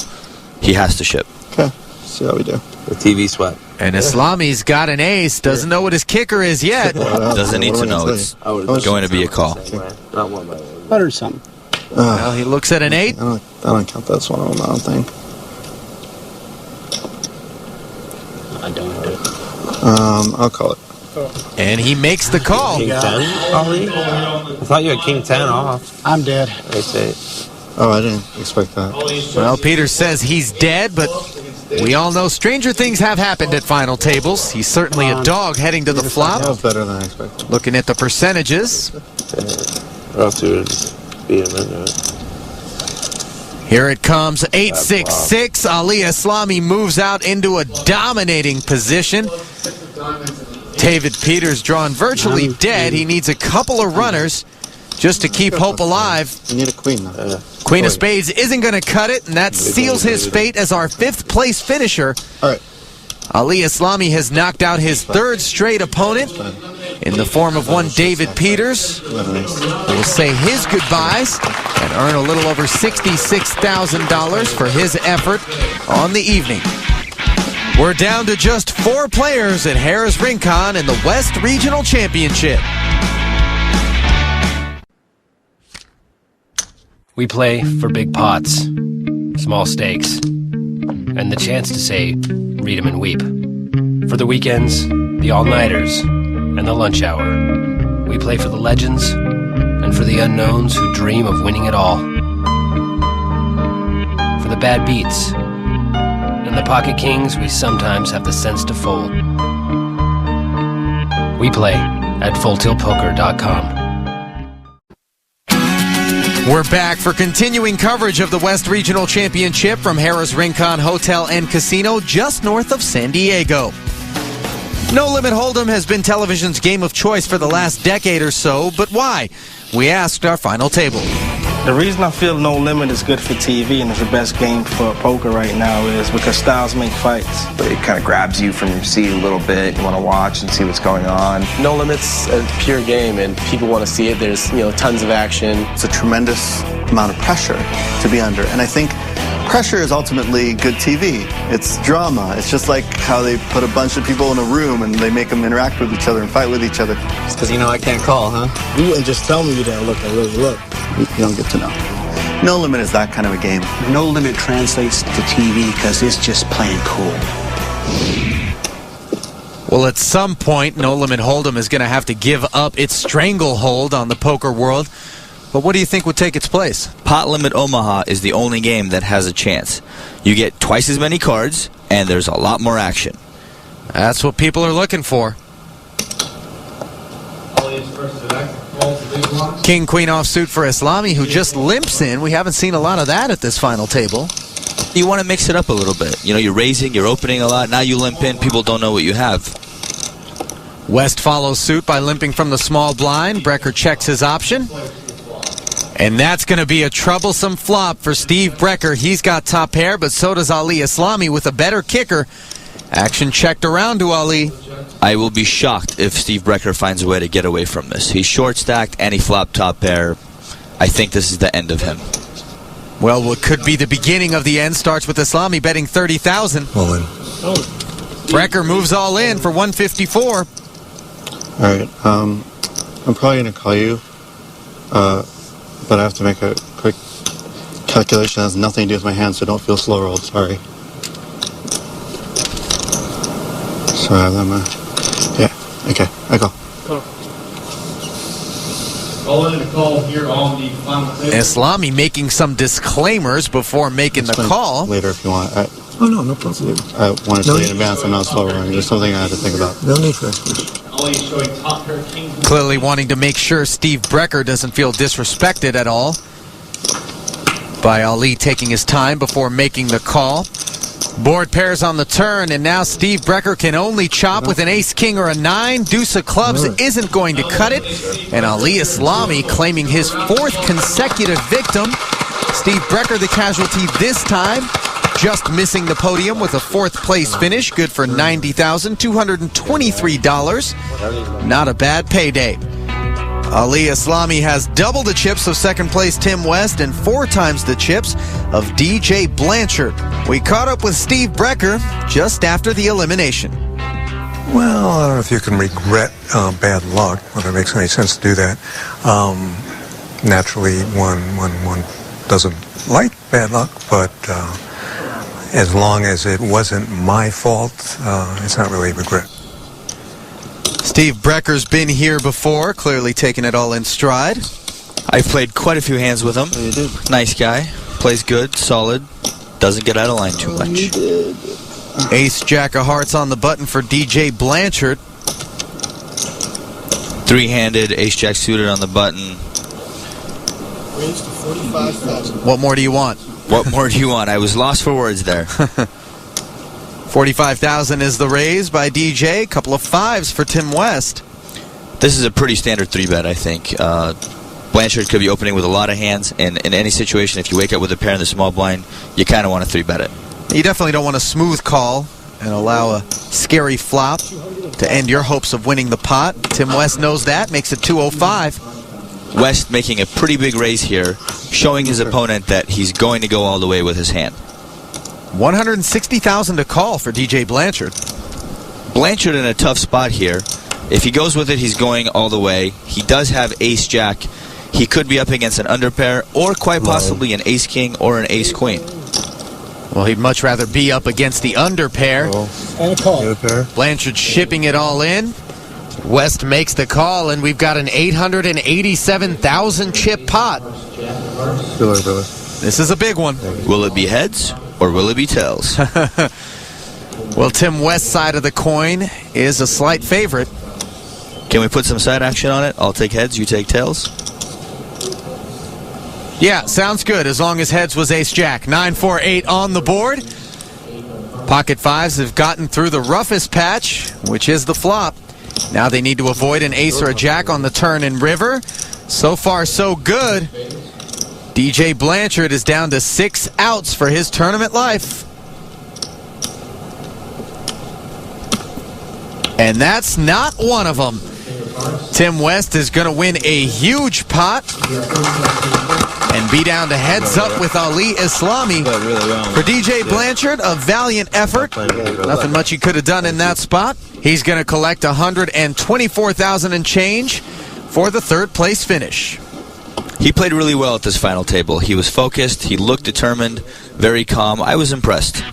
He has to ship. Okay, see how we do. The TV sweat. And Islami's got an ace. Doesn't know what his kicker is yet. Doesn't need to know. It's going to be a call. 100 something. Well, he looks at an 8. I don't count this one. I don't think. I don't. I'll call it. And he makes the call. King 10, Ali? I thought you had King 10 off. I'm dead. Ace 8. Oh, I didn't expect that. Well, Peters says he's dead, but we all know stranger things have happened at final tables. He's certainly a dog heading to the flop. That was better than I expected. Looking at the percentages. We'll have to beat him into it. Here it comes, 8-6-6. Ali Islami moves out into a dominating position. David Peters drawn virtually dead. He needs a couple of runners just to keep hope alive. You need a queen, though. Queen of Spades isn't going to cut it, and that seals his fate as our 5th place finisher. All right. Ali Islami has knocked out his 3rd straight opponent in the form of one David Peters, who will say his goodbyes and earn a little over $66,000 for his effort on the evening. We're down to just 4 players at Harrah's Rincon in the West Regional Championship. We play for big pots, small stakes, and the chance to say, read 'em and weep. For the weekends, the all-nighters, and the lunch hour. We play for the legends and for the unknowns who dream of winning it all. For the bad beats and the pocket kings we sometimes have the sense to fold. We play at FullTiltPoker.com. We're back for continuing coverage of the West Regional Championship from Harrah's Rincon Hotel and Casino just north of San Diego. No Limit Hold'em has been television's game of choice for the last decade or so, but why? We asked our final table. The reason I feel No Limit is good for TV and is the best game for poker right now is because styles make fights. It kind of grabs you from your seat a little bit. You want to watch and see what's going on. No Limit's a pure game, and people want to see it. There's, tons of action. It's a tremendous amount of pressure to be under, and I think pressure is ultimately good TV. It's drama. It's just like how they put a bunch of people in a room and they make them interact with each other and fight with each other. It's because I can't call, huh? You wouldn't just tell me you didn't look. I really look. You don't get to know. No Limit is that kind of a game. No Limit translates to TV because it's just plain cool. Well, at some point, No Limit Hold'em is going to have to give up its stranglehold on the poker world. But what do you think would take its place? Pot Limit Omaha is the only game that has a chance. You get twice as many cards, and there's a lot more action. That's what people are looking for. King, queen offsuit for Islami, who just limps in. We haven't seen a lot of that at this final table. You want to mix it up a little bit. You're raising, you're opening a lot. Now you limp in, people don't know what you have. West follows suit by limping from the small blind. Brecker checks his option. And that's going to be a troublesome flop for Steve Brecker. He's got top pair, but so does Ali Islami with a better kicker. Action checked around to Ali. I will be shocked if Steve Brecker finds a way to get away from this. He's short-stacked and he flopped top pair. I think this is the end of him. Well, what could be the beginning of the end starts with Islami betting $30,000. All in. Brecker moves all in for $154. All right. I'm probably going to call you. But I have to make a quick calculation that has nothing to do with my hands, so don't feel slow rolled. Sorry. Sorry, yeah, okay, I go. All in the call here on the final table. Islami making some disclaimers before making the call. Later if you want. Oh, no problem. I wanted to say in advance I'm not slow rolling. There's something I had to think about. No need for explanation. Clearly wanting to make sure Steve Brecker doesn't feel disrespected at all by Ali taking his time before making the call. Board pairs on the turn, and now Steve Brecker can only chop with an ace-king or a 9. Deuce of clubs isn't going to cut it, and Ali Islami claiming his 4th consecutive victim. Steve Brecker the casualty this time, just missing the podium with a 4th place finish, good for $90,223. Not a bad payday. Ali Islami has double the chips of 2nd place Tim West and 4 times the chips of DJ Blanchard. We caught up with Steve Brecker just after the elimination. Well, I don't know if you can regret bad luck, whether it makes any sense to do that. Naturally, one doesn't like bad luck, but as long as it wasn't my fault, it's not really a regret. Steve Brecker's been here before, clearly taking it all in stride. I've played quite a few hands with him. Oh, you did? Nice guy. Plays good, solid. Doesn't get out of line too much. Ace Jack of Hearts on the button for DJ Blanchard. 3-handed, Ace Jack suited on the button. Raised to 45,000. What more do you want? What more do you want? I was lost for words there. 45,000 is the raise by DJ. Couple of 5s for Tim West. This is a pretty standard 3-bet, I think. Blanchard could be opening with a lot of hands, and in any situation, if you wake up with a pair in the small blind, you kind of want to 3-bet it. You definitely don't want a smooth call and allow a scary flop to end your hopes of winning the pot. Tim West knows that, makes it 205. West making a pretty big raise here, showing his opponent that he's going to go all the way with his hand. $160,000 to call for DJ Blanchard. Blanchard in a tough spot here. If he goes with it, he's going all the way. He does have ace-jack. He could be up against an underpair, or quite possibly an ace-king or an ace-queen. Well, he'd much rather be up against the underpair. And a call. Blanchard shipping it all in. West makes the call, and we've got an 887,000 chip pot. This is a big one. Will it be heads, or will it be tails? Well, Tim West's side of the coin is a slight favorite. Can we put some side action on it? I'll take heads, you take tails. Yeah, sounds good, as long as heads was ace-jack. 9-4-8 on the board. Pocket fives have gotten through the roughest patch, which is the flop. Now they need to avoid an ace or a jack on the turn and river. So far, so good. DJ Blanchard is down to 6 outs for his tournament life. And that's not one of them. Tim West is going to win a huge pot and be down to heads up with Ali Islami. For DJ Blanchard, a valiant effort. Nothing much he could have done in that spot. He's going to collect $124,000 and change for the third place finish. He played really well at this final table. He was focused. He looked determined, very calm. I was impressed.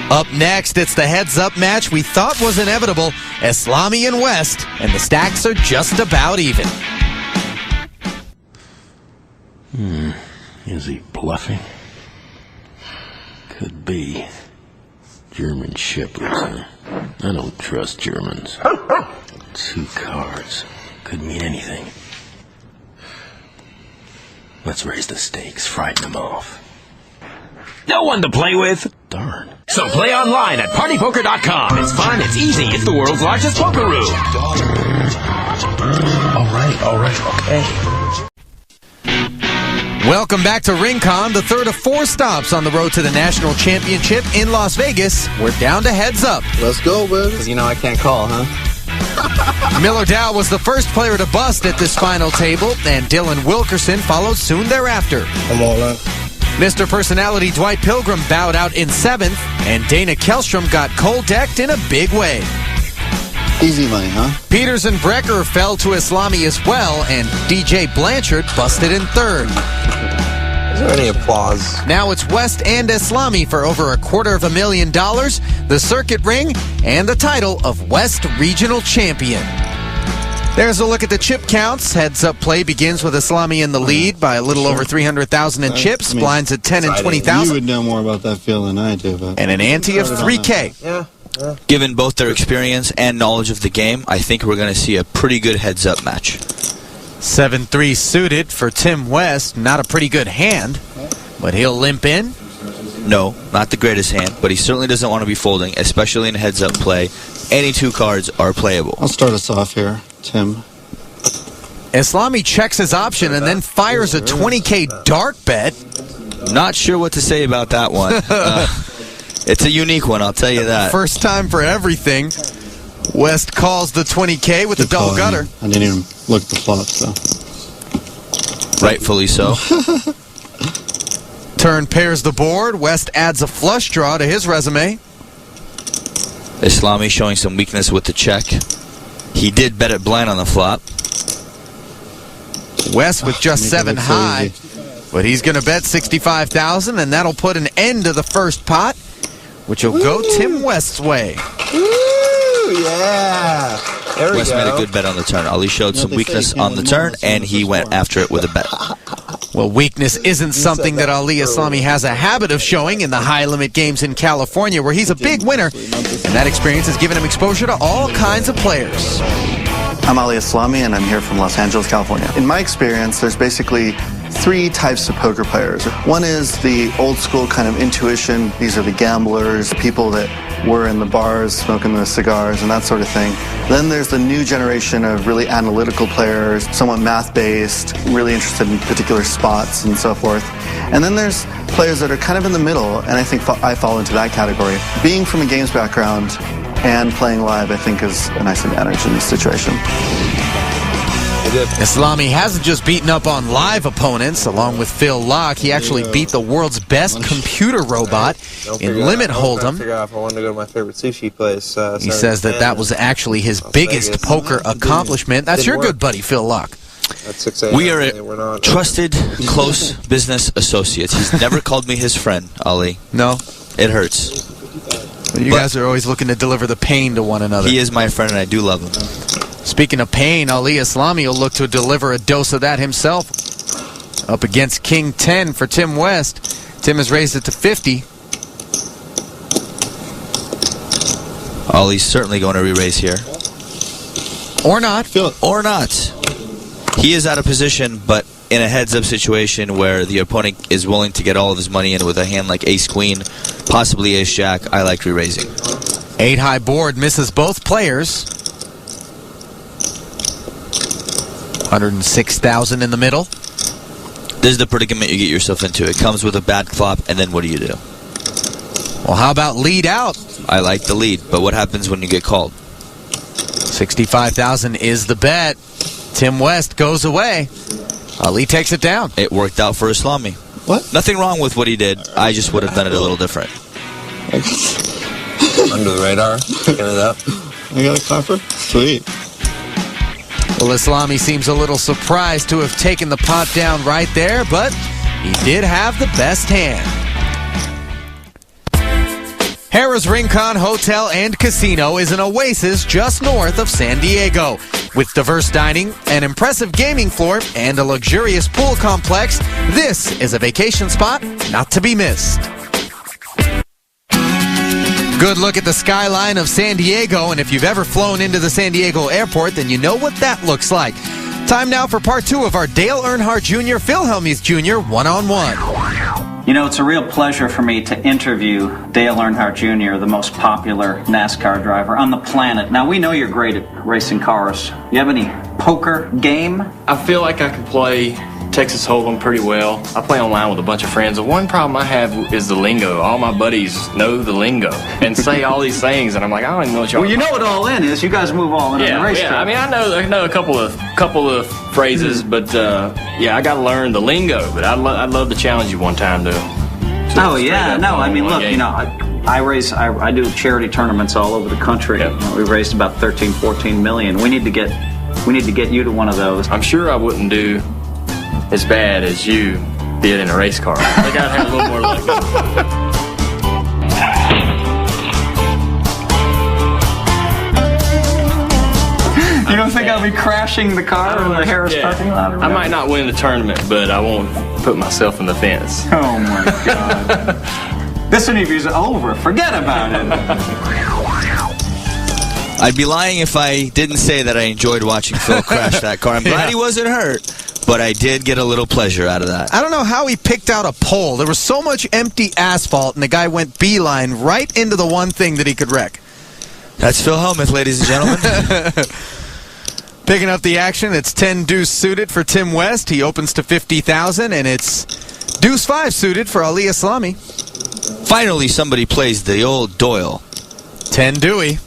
Up next, it's the heads-up match we thought was inevitable. Islami and West, and the stacks are just about even. Is he bluffing? Could be. German shepherds, huh? I don't trust Germans. 2 cards. Could mean anything. Let's raise the stakes, frighten them off. No one to play with. Darn. So play online at partypoker.com. It's fun, it's easy, it's the world's largest poker room. All right, okay. Welcome back to Rincon, the third of 4 stops on the road to the National Championship in Las Vegas. We're down to heads up. Let's go, baby. Because you know I can't call, huh? Miller Dow was the first player to bust at this final table, and Dylan Wilkerson followed soon thereafter. I'm all in. Mr. Personality Dwight Pilgrim bowed out in 7th, and Dana Kellstrom got cold-decked in a big way. Easy money, huh? Peters and Brecker fell to Islami as well, and DJ Blanchard busted in 3rd. Is there any applause? Now it's West and Islami for over $250,000, the circuit ring, and the title of West Regional Champion. There's a look at the chip counts. Heads-up play begins with Islami in the lead by a little over 300,000 in chips. Blinds at 10 and 20,000. You would know more about that field than I do. But and an ante of 3K. Yeah. Given both their experience and knowledge of the game, I think we're going to see a pretty good heads-up match. 7-3 suited for Tim West. Not a pretty good hand, but he'll limp in. No, not the greatest hand, but he certainly doesn't want to be folding, especially in heads-up play. Any 2 cards are playable. I'll start us off here, Tim. Islami checks his option and then fires a 20K dark bet. Not sure what to say about that one. It's a unique one, I'll tell you that. First time for everything. West calls the 20K with the double gutter. I didn't even look at the flops, though. Rightfully so. Turn pairs the board. West adds a flush draw to his resume. Islami showing some weakness with the check. He did bet it blind on the flop. West with just 7 high, but he's going to bet 65,000, and that'll put an end to the first pot, which will go Tim West's way. Yeah. There we West go. made a good bet on the turn. Ali showed some weakness on the turn, and he went after it with a bet. Well, weakness isn't something that Ali Islami has a habit of showing in the high-limit games in California, where he's a big winner, and that experience has given him exposure to all kinds of players. I'm Ali Islami, and I'm here from Los Angeles, California. In my experience, there's basically 3 types of poker players. One is the old school kind of intuition. These are the gamblers, people that were in the bars smoking the cigars and that sort of thing. Then there's the new generation of really analytical players, somewhat math-based, really interested in particular spots and so forth. And then there's players that are kind of in the middle, and I think I fall into that category. Being from a games background and playing live, I think, is a nice advantage in this situation. Islami hasn't just beaten up on live opponents. Along with Phil Locke, he actually beat the world's best computer robot in Limit Hold'em. Figure out if I wanted to go to my favorite sushi place. He says that was actually his biggest poker accomplishment. That's your good buddy, Phil Locke. We are trusted, close business associates. He's never called me his friend, Ali. No? It hurts. You guys are always looking to deliver the pain to one another. He is my friend, and I do love him. Speaking of pain, Ali Islami will look to deliver a dose of that himself. Up against King 10 for Tim West. Tim has raised it to 50. Ali's certainly going to re-raise here. Or not. Or not. He is out of position, but in a heads-up situation where the opponent is willing to get all of his money in with a hand like ace-queen, possibly ace-jack, I like re-raising. 8-high board misses both players. 106,000 in the middle. This is the predicament you get yourself into. It comes with a bad flop, and then what do you do? Well, how about lead out? I like the lead, but what happens when you get called? 65,000 is the bet. Tim West goes away. Ali takes it down. It worked out for Islami. What? Nothing wrong with what he did. I just would have done it a little different. Under the radar, picking it up. I got a copper? Sweet. Well, Islami seems a little surprised to have taken the pot down right there, but he did have the best hand. Harrah's Rincon Hotel and Casino is an oasis just north of San Diego. With diverse dining, an impressive gaming floor, and a luxurious pool complex, this is a vacation spot not to be missed. Good look at the skyline of San Diego, and if you've ever flown into the San Diego airport, then you know what that looks like. Time now for part 2 of our Dale Earnhardt Jr. Phil Hellmuth Jr. one-on-one. You know, it's a real pleasure for me to interview Dale Earnhardt Jr., the most popular NASCAR driver on the planet. Now, we know you're great at racing cars. You have any poker game? I feel like I can play Texas Hold'em pretty well. I play online with a bunch of friends. The one problem I have is the lingo. All my buddies know the lingo and say all these things, and I'm like, I don't even know what y'all. Well, you know what all in is. You guys move all in on the racetrack. I mean, I know a couple of phrases, but yeah, I got to learn the lingo. But I'd love to challenge you one time to oh yeah, no, I mean, look, you know, I do charity tournaments all over the country. Yep. We raised about 13, 14 million. We need to get you to one of those. I'm sure I wouldn't do as bad as you did in a race car. I think I'd have a little more luck. You don't think I'll be crashing the car in the Harrah's parking lot? I might not win the tournament, but I won't put myself in the fence. Oh my God. This interview's over. Forget about it. I'd be lying if I didn't say that I enjoyed watching Phil crash that car. I'm glad he wasn't hurt, but I did get a little pleasure out of that. I don't know how he picked out a pole. There was so much empty asphalt, and the guy went beeline right into the one thing that he could wreck. That's Phil Hellmuth, ladies and gentlemen. Picking up the action, it's 10 deuce suited for Tim West. He opens to 50,000, and it's deuce 5 suited for Ali Islami. Finally, somebody plays the old Doyle. 10 Dewey.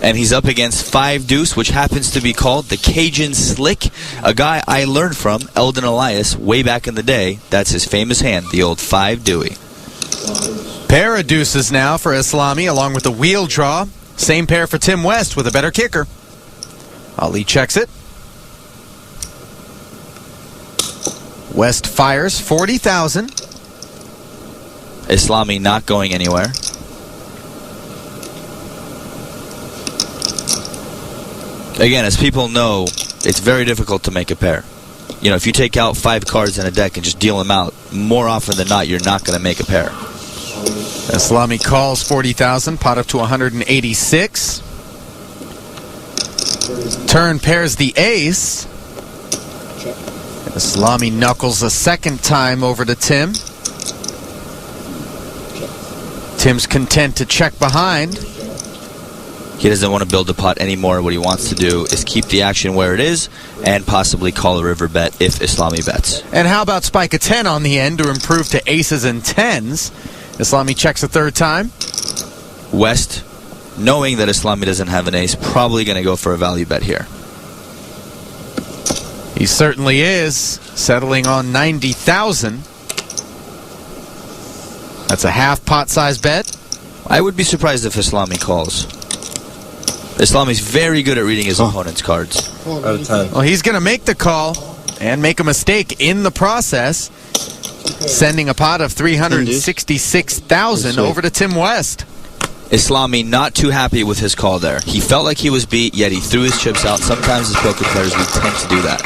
And he's up against 5 deuce, which happens to be called the Cajun Slick, a guy I learned from, Eldon Elias, way back in the day. That's his famous hand, the old 5 Dewey. Pair of deuces now for Islami, along with the wheel draw. Same pair for Tim West with a better kicker. Ali checks it. West fires 40,000. Islami not going anywhere. Again, as people know, it's very difficult to make a pair. You know, if you take out 5 cards in a deck and just deal them out, more often than not, you're not going to make a pair. Islami calls 40,000, pot up to 186. Turn pairs the ace. Islami knuckles a second time over to Tim. Tim's content to check behind. He doesn't want to build the pot anymore. What he wants to do is keep the action where it is and possibly call a river bet if Islami bets. And how about spike a 10 on the end to improve to aces and 10s? Islami checks a third time. West, knowing that Islami doesn't have an ace, probably going to go for a value bet here. He certainly is, settling on 90,000. That's a half pot size bet. I would be surprised if Islami calls. Islami's very good at reading his opponent's cards. Out of 10. Well, he's going to make the call and make a mistake in the process, sending a pot of 366,000 over to Tim West. Islami not too happy with his call there. He felt like he was beat, yet he threw his chips out. Sometimes as poker players, we tend to do that.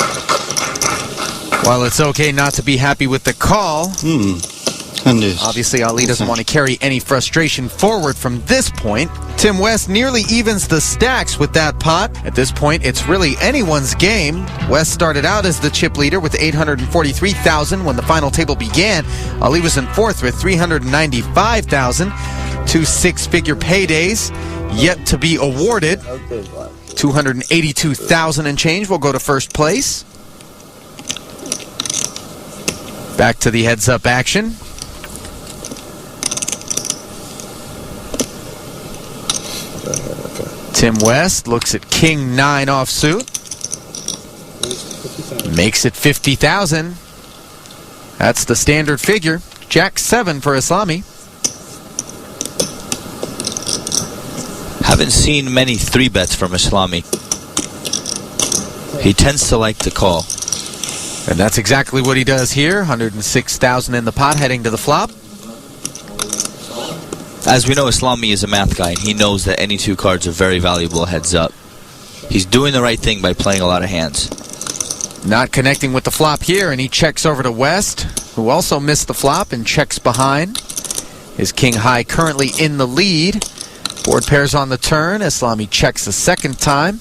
While it's okay not to be happy with the call, obviously Ali doesn't want to carry any frustration forward from this point. Tim West nearly evens the stacks with that pot. At this point, it's really anyone's game. West started out as the chip leader with 843,000 when the final table began. Ali was in fourth with 395,000. 2 six-figure paydays yet to be awarded. 282,000 and change will go to first place. Back to the heads-up action. Tim West looks at King 9 offsuit. Makes it 50,000. That's the standard figure. Jack 7 for Islami. Haven't seen many 3-bets from Islami. He tends to like to call. And that's exactly what he does here. 106,000 in the pot heading to the flop. As we know, Islami is a math guy, and he knows that any 2 cards are very valuable heads up. He's doing the right thing by playing a lot of hands. Not connecting with the flop here, and he checks over to West, who also missed the flop and checks behind. His king high currently in the lead. Board pairs on the turn. Islami checks a second time.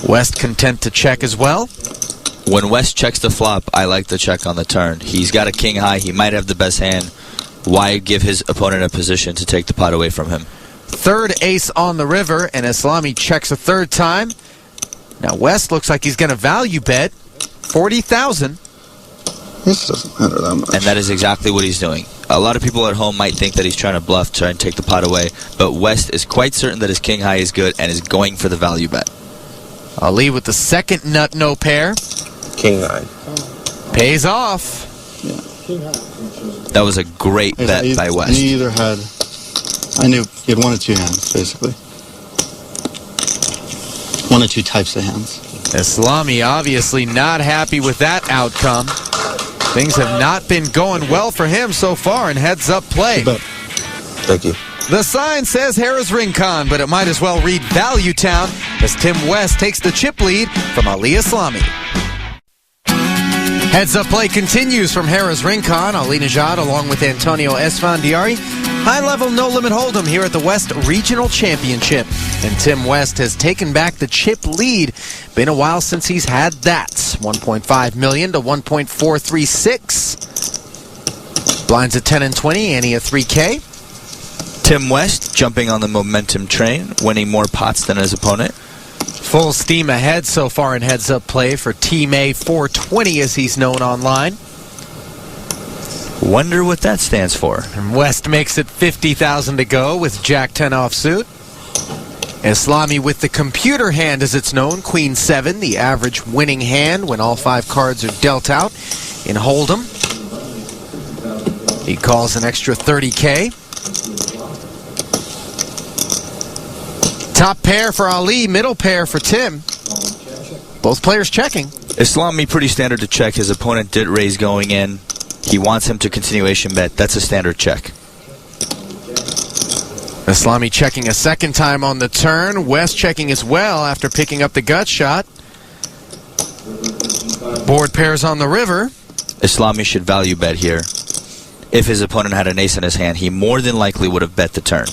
West content to check as well. When West checks the flop, I like the check on the turn. He's got a king high. He might have the best hand. Why give his opponent a position to take the pot away from him? Third ace on the river, and Islami checks a third time. Now West looks like he's going to value bet 40,000. This doesn't matter that much. And that is exactly what he's doing. A lot of people at home might think that he's trying to bluff, try and take the pot away, but West is quite certain that his king high is good and is going for the value bet. Ali with the second nut no pair. King 9. Pays off. Yeah. That was a great bet by West. He either had, I knew he had 1 of 2 hands, basically. 1 of 2 types of hands. Islami obviously not happy with that outcome. Things have not been going well for him so far in heads-up play. Thank you. The sign says Harrah's Rincon, but it might as well read Value Town as Tim West takes the chip lead from Ali Islami. Heads-up play continues from Harrah's Rincon. Ali Nejad along with Antonio Esfandiari. High-level no-limit hold'em here at the West Regional Championship. And Tim West has taken back the chip lead. Been a while since he's had that. 1.5 million to 1.436. Blinds at 10 and 20, Annie at 3K. Tim West jumping on the momentum train, winning more pots than his opponent. Full steam ahead so far in heads-up play for Team A 420 as he's known online. Wonder what that stands for. And West makes it 50,000 to go with Jack 10 offsuit. Islami with the computer hand as it's known, Queen 7, the average winning hand when all 5 cards are dealt out in hold'em. He calls an extra 30K. Top pair for Ali, middle pair for Tim. Both players checking. Islami pretty standard to check. His opponent did raise going in. He wants him to continuation bet. That's a standard check. Islami checking a second time on the turn. West checking as well after picking up the gut shot. Board pairs on the river. Islami should value bet here. If his opponent had an ace in his hand, he more than likely would have bet the turn.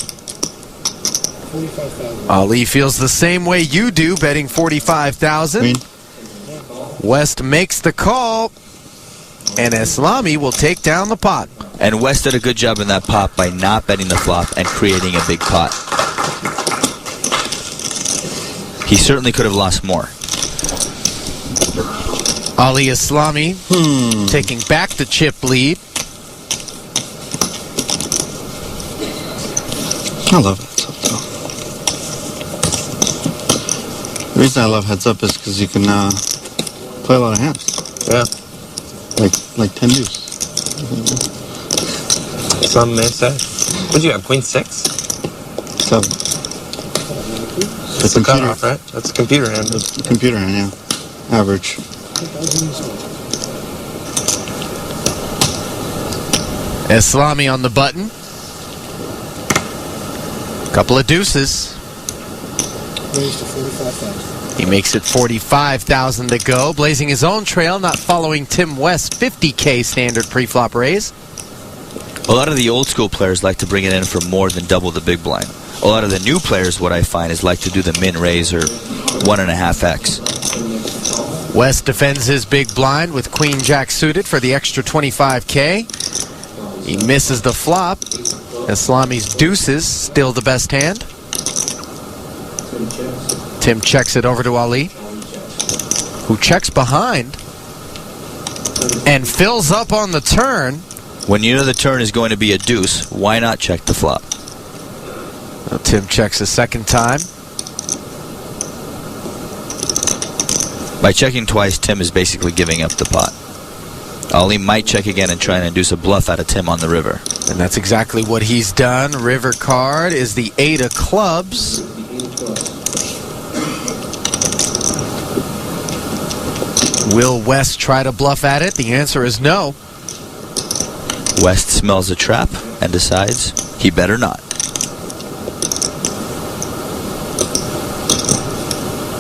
Ali feels the same way you do, betting 45,000. West makes the call, and Islami will take down the pot. And West did a good job in that pot by not betting the flop and creating a big pot. He certainly could have lost more. Ali Islami taking back the chip lead. I love heads up, though. The reason I love heads up is because you can play a lot of hands. Yeah. Like 10 deuce. Some may say. What'd you have, queen 6? 7. That's a cutoff, right? That's a computer hand. It's a computer hand, yeah. Average. Islami on the button. Couple of deuces. Raised to 45,000. He makes it 45,000 to go, blazing his own trail, not following Tim West's 50K standard pre-flop raise. A lot of the old school players like to bring it in for more than double the big blind. A lot of the new players, what I find, is like to do the min raise or 1.5x. West defends his big blind with Queen Jack suited for the extra 25K. He misses the flop. Islami's deuces, still the best hand. Tim checks it over to Ali, who checks behind and fills up on the turn. When you know the turn is going to be a deuce, why not check the flop? Well, Tim checks a second time. By checking twice, Tim is basically giving up the pot. Ali might check again and try and induce a bluff out of Tim on the river. And that's exactly what he's done. River card is the 8 of clubs. Will West try to bluff at it? The answer is no. West smells a trap and decides he better not.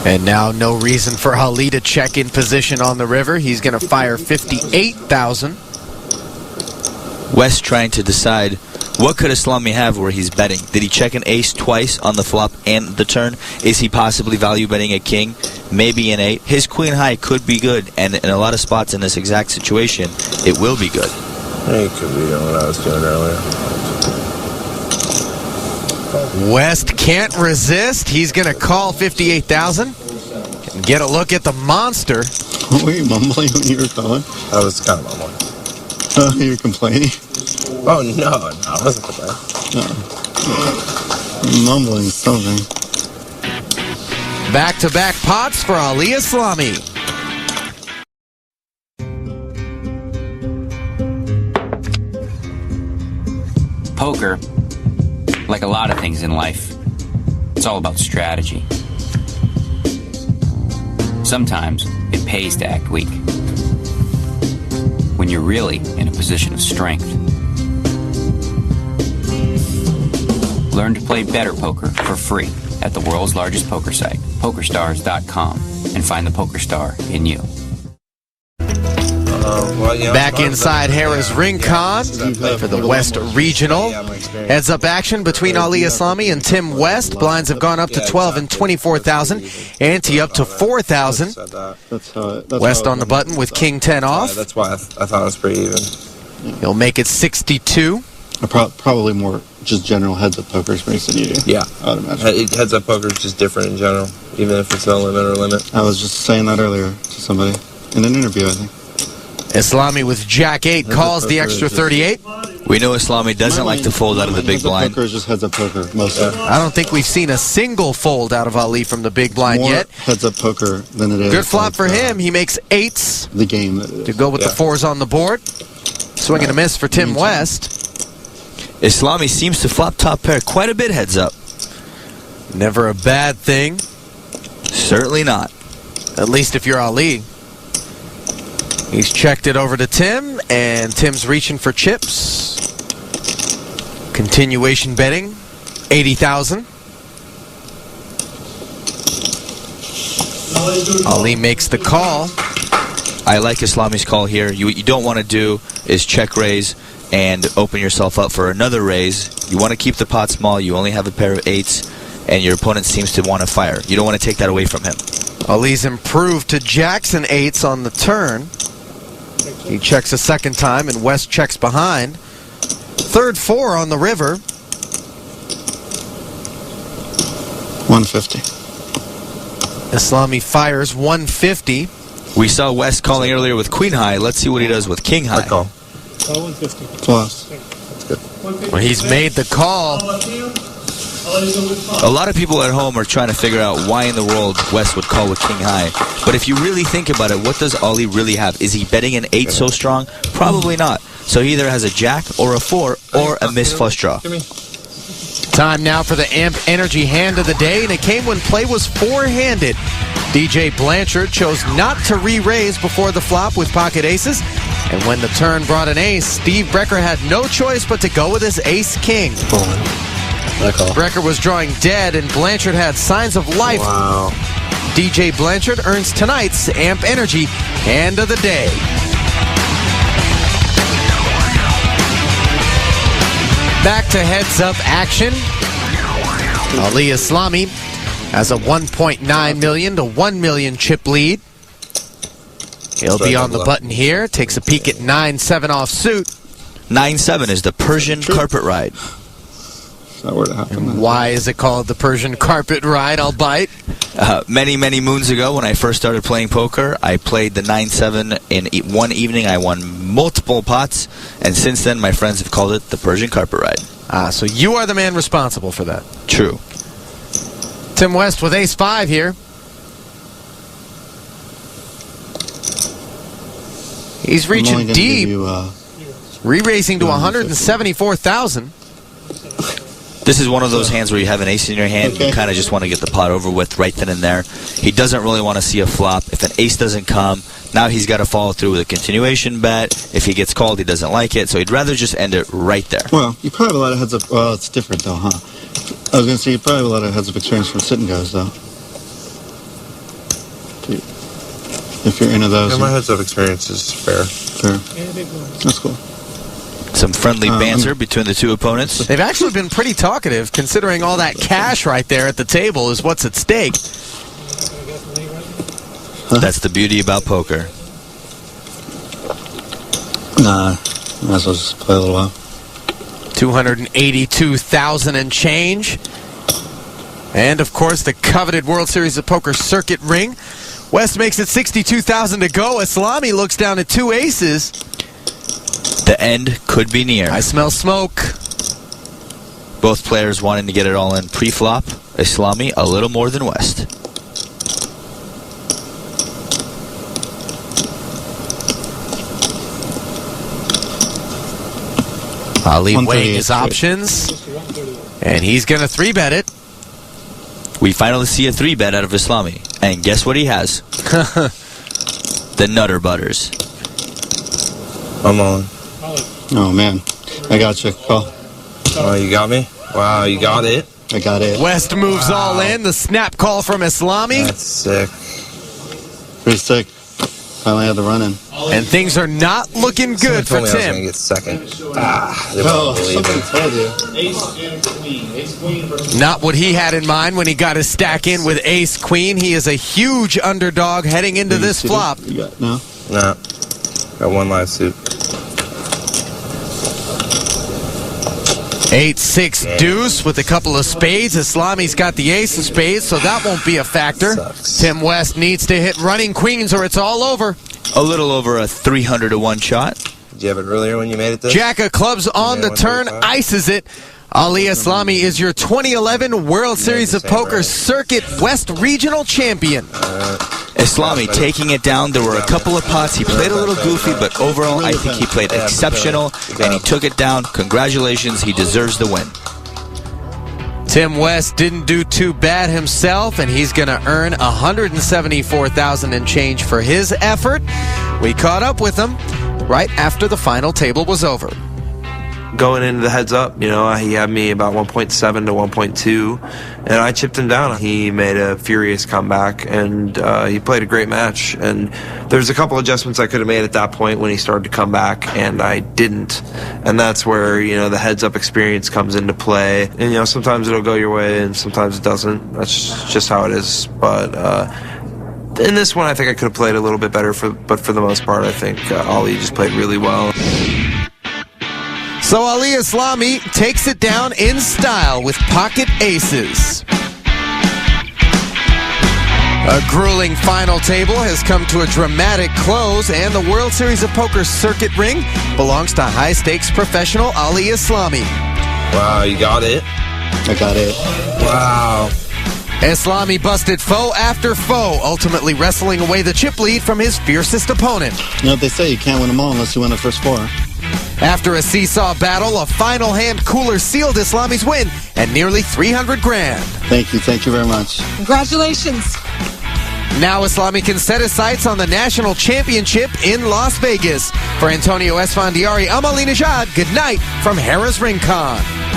And now no reason for Ali to check in position on the river. He's going to fire 58,000. West trying to decide what could Islami have where he's betting. Did he check an ace twice on the flop and the turn? Is he possibly value betting a king? Maybe an 8. His queen high could be good, and in a lot of spots in this exact situation, it will be good. It could be doing what I was doing earlier. West can't resist. He's going to call 58,000 and get a look at the monster. What were you mumbling when you were calling? I was kind of mumbling. Oh, you were complaining? Oh, no, I wasn't complaining. Mumbling something. Back-to-back pots for Ali Islami. Poker, like a lot of things in life, it's all about strategy. Sometimes it pays to act weak when you're really in a position of strength. Learn to play better poker for free at the world's largest poker site, PokerStars.com, and find the poker star in you. Back inside Harrah's Rincon for the West Regional. Heads up action between Ali Islami and Tim West. Blinds have gone up to 12 and 24,000. Ante up to 4,000. West on the button with King 10 off. That's why I thought it was pretty even. He'll make it 62. Probably more just general heads-up poker experience than you do. Yeah. I would imagine. Heads-up poker is just different in general, even if it's no limit or limit. I was just saying that earlier to somebody in an interview, I think. Islami with Jack 8 calls the extra 38. We know Islami doesn't like to fold out of the big blind. Poker is just heads-up poker, mostly. I don't think we've seen a single fold out of Ali from the big blind More yet. heads-up poker than it is. Good flop for him. He makes 8s. The game that it is. To go with the 4s on the board. Swing and a miss for Tim West. Islami seems to flop top pair quite a bit heads up. Never a bad thing. Certainly not. At least if you're Ali. He's checked it over to Tim, and Tim's reaching for chips. Continuation betting, 80,000. Ali makes the call. I like Islami's call here. What you don't want to do is check raise and open yourself up for another raise. You want to keep the pot small. You only have a pair of 8s, and your opponent seems to want to fire. You don't want to take that away from him. Ali's improved to jacks and 8s on the turn. He checks a second time, and West checks behind. Third 4 on the river. 150. Eslami fires 150. We saw West calling earlier with Queen High. Let's see what he does with King High. 150. Plus. That's good. Well, he's made the call. A lot of people at home are trying to figure out why in the world West would call with King High. But if you really think about it, what does Ollie really have? Is he betting an 8 so strong? Probably not. So he either has a jack or a 4 or a missed flush draw. Time now for the AMP Energy hand of the day, and it came when play was 4-handed. DJ Blanchard chose not to re-raise before the flop with pocket aces, and when the turn brought an ace, Steve Brecker had no choice but to go with his ace-king. Brecker was drawing dead, and Blanchard had signs of life. Wow. DJ Blanchard earns tonight's AMP Energy hand of the day. Back to heads-up action. Ali Eslami has a 1.9 million to 1 million chip lead. He'll be on the button here. Takes a peek at 9-7 offsuit. 9-7 is the Persian carpet ride. That were to happen. Why is it called the Persian carpet ride? I'll bite. Many, many moons ago, when I first started playing poker, I played the 9-7 in one evening. I won multiple pots, and since then, my friends have called it the Persian carpet ride. So you are the man responsible for that. True. Tim West with ace-5 here. He's reaching deep, re-raising to 174,000. This is one of those hands where you have an ace in your hand. You kind of just want to get the pot over with right then and there. He doesn't really want to see a flop. If an ace doesn't come, now he's got to follow through with a continuation bet. If he gets called, he doesn't like it. So he'd rather just end it right there. Well, you probably have a lot of heads-up. Well, it's different, though, huh? I was going to say you probably have a lot of heads-up experience from sit and goes, though. If you're into those. Yeah, my heads-up experience is fair. Fair. That's cool. Some friendly banter between the two opponents. They've actually been pretty talkative, considering all that cash right there at the table is what's at stake. That's the beauty about poker. Nah, might as well just play a little while. 282,000 and change. And, of course, the coveted World Series of Poker Circuit ring. West makes it 62,000 to go. Eslami looks down at 2 aces. The end could be near. I smell smoke. Both players wanting to get it all in pre-flop. Eslami a little more than West. Ali weighing his options. And he's going to 3-bet it. We finally see a 3-bet out of Eslami. And guess what he has? The Nutter Butters. I'm on. Oh, man. I got you. Call. Oh, you got me? Wow, you got it. I got it. West moves all in. The snap call from Eslami. That's sick. Pretty sick. Finally had the run-in. And things are not looking good for Someone told me I was Tim. going to get second. They won't believe it. Not what he had in mind when he got his stack in with ace-queen. He is a huge underdog heading into this flop. You got, no? No. Got one live suit. 8-6 deuce with a couple of spades. Eslami's got the ace of spades, so that won't be a factor. Sucks. Tim West needs to hit running queens or it's all over. A little over a 300 to 1 shot. Did you have it earlier when you made it this? Jack of clubs on the turn, ices it. Ali Eslami is your 2011 World Series of Poker Circuit West Regional Champion. Eslami taking it down. There were a couple of pots. He played a little goofy, but overall, I think he played exceptional, and he took it down. Congratulations. He deserves the win. Tim West didn't do too bad himself, and he's going to earn $174,000 and change for his effort. We caught up with him right after the final table was over. Going into the heads up, you know, he had me about 1.7 to 1.2, and I chipped him down. He made a furious comeback, and he played a great match. And there's a couple adjustments I could have made at that point when he started to come back, and I didn't. And that's where, you know, the heads up experience comes into play. And, you know, sometimes it'll go your way, and sometimes it doesn't. That's just how it is. But in this one, I think I could have played a little bit better, but for the most part, I think Ali just played really well. So Ali Islami takes it down in style with pocket aces. A grueling final table has come to a dramatic close, and the World Series of Poker circuit ring belongs to high-stakes professional Ali Islami. Wow, you got it? I got it. Wow. Islami busted foe after foe, ultimately wrestling away the chip lead from his fiercest opponent. You know what they say, you can't win them all unless you win the first 4. After a seesaw battle, a final hand cooler sealed Islami's win at nearly $300,000. Thank you very much. Congratulations. Now Islami can set his sights on the national championship in Las Vegas. For Antonio Esfandiari, I'm Ali Nejad. Good night from Harrah's Rincon.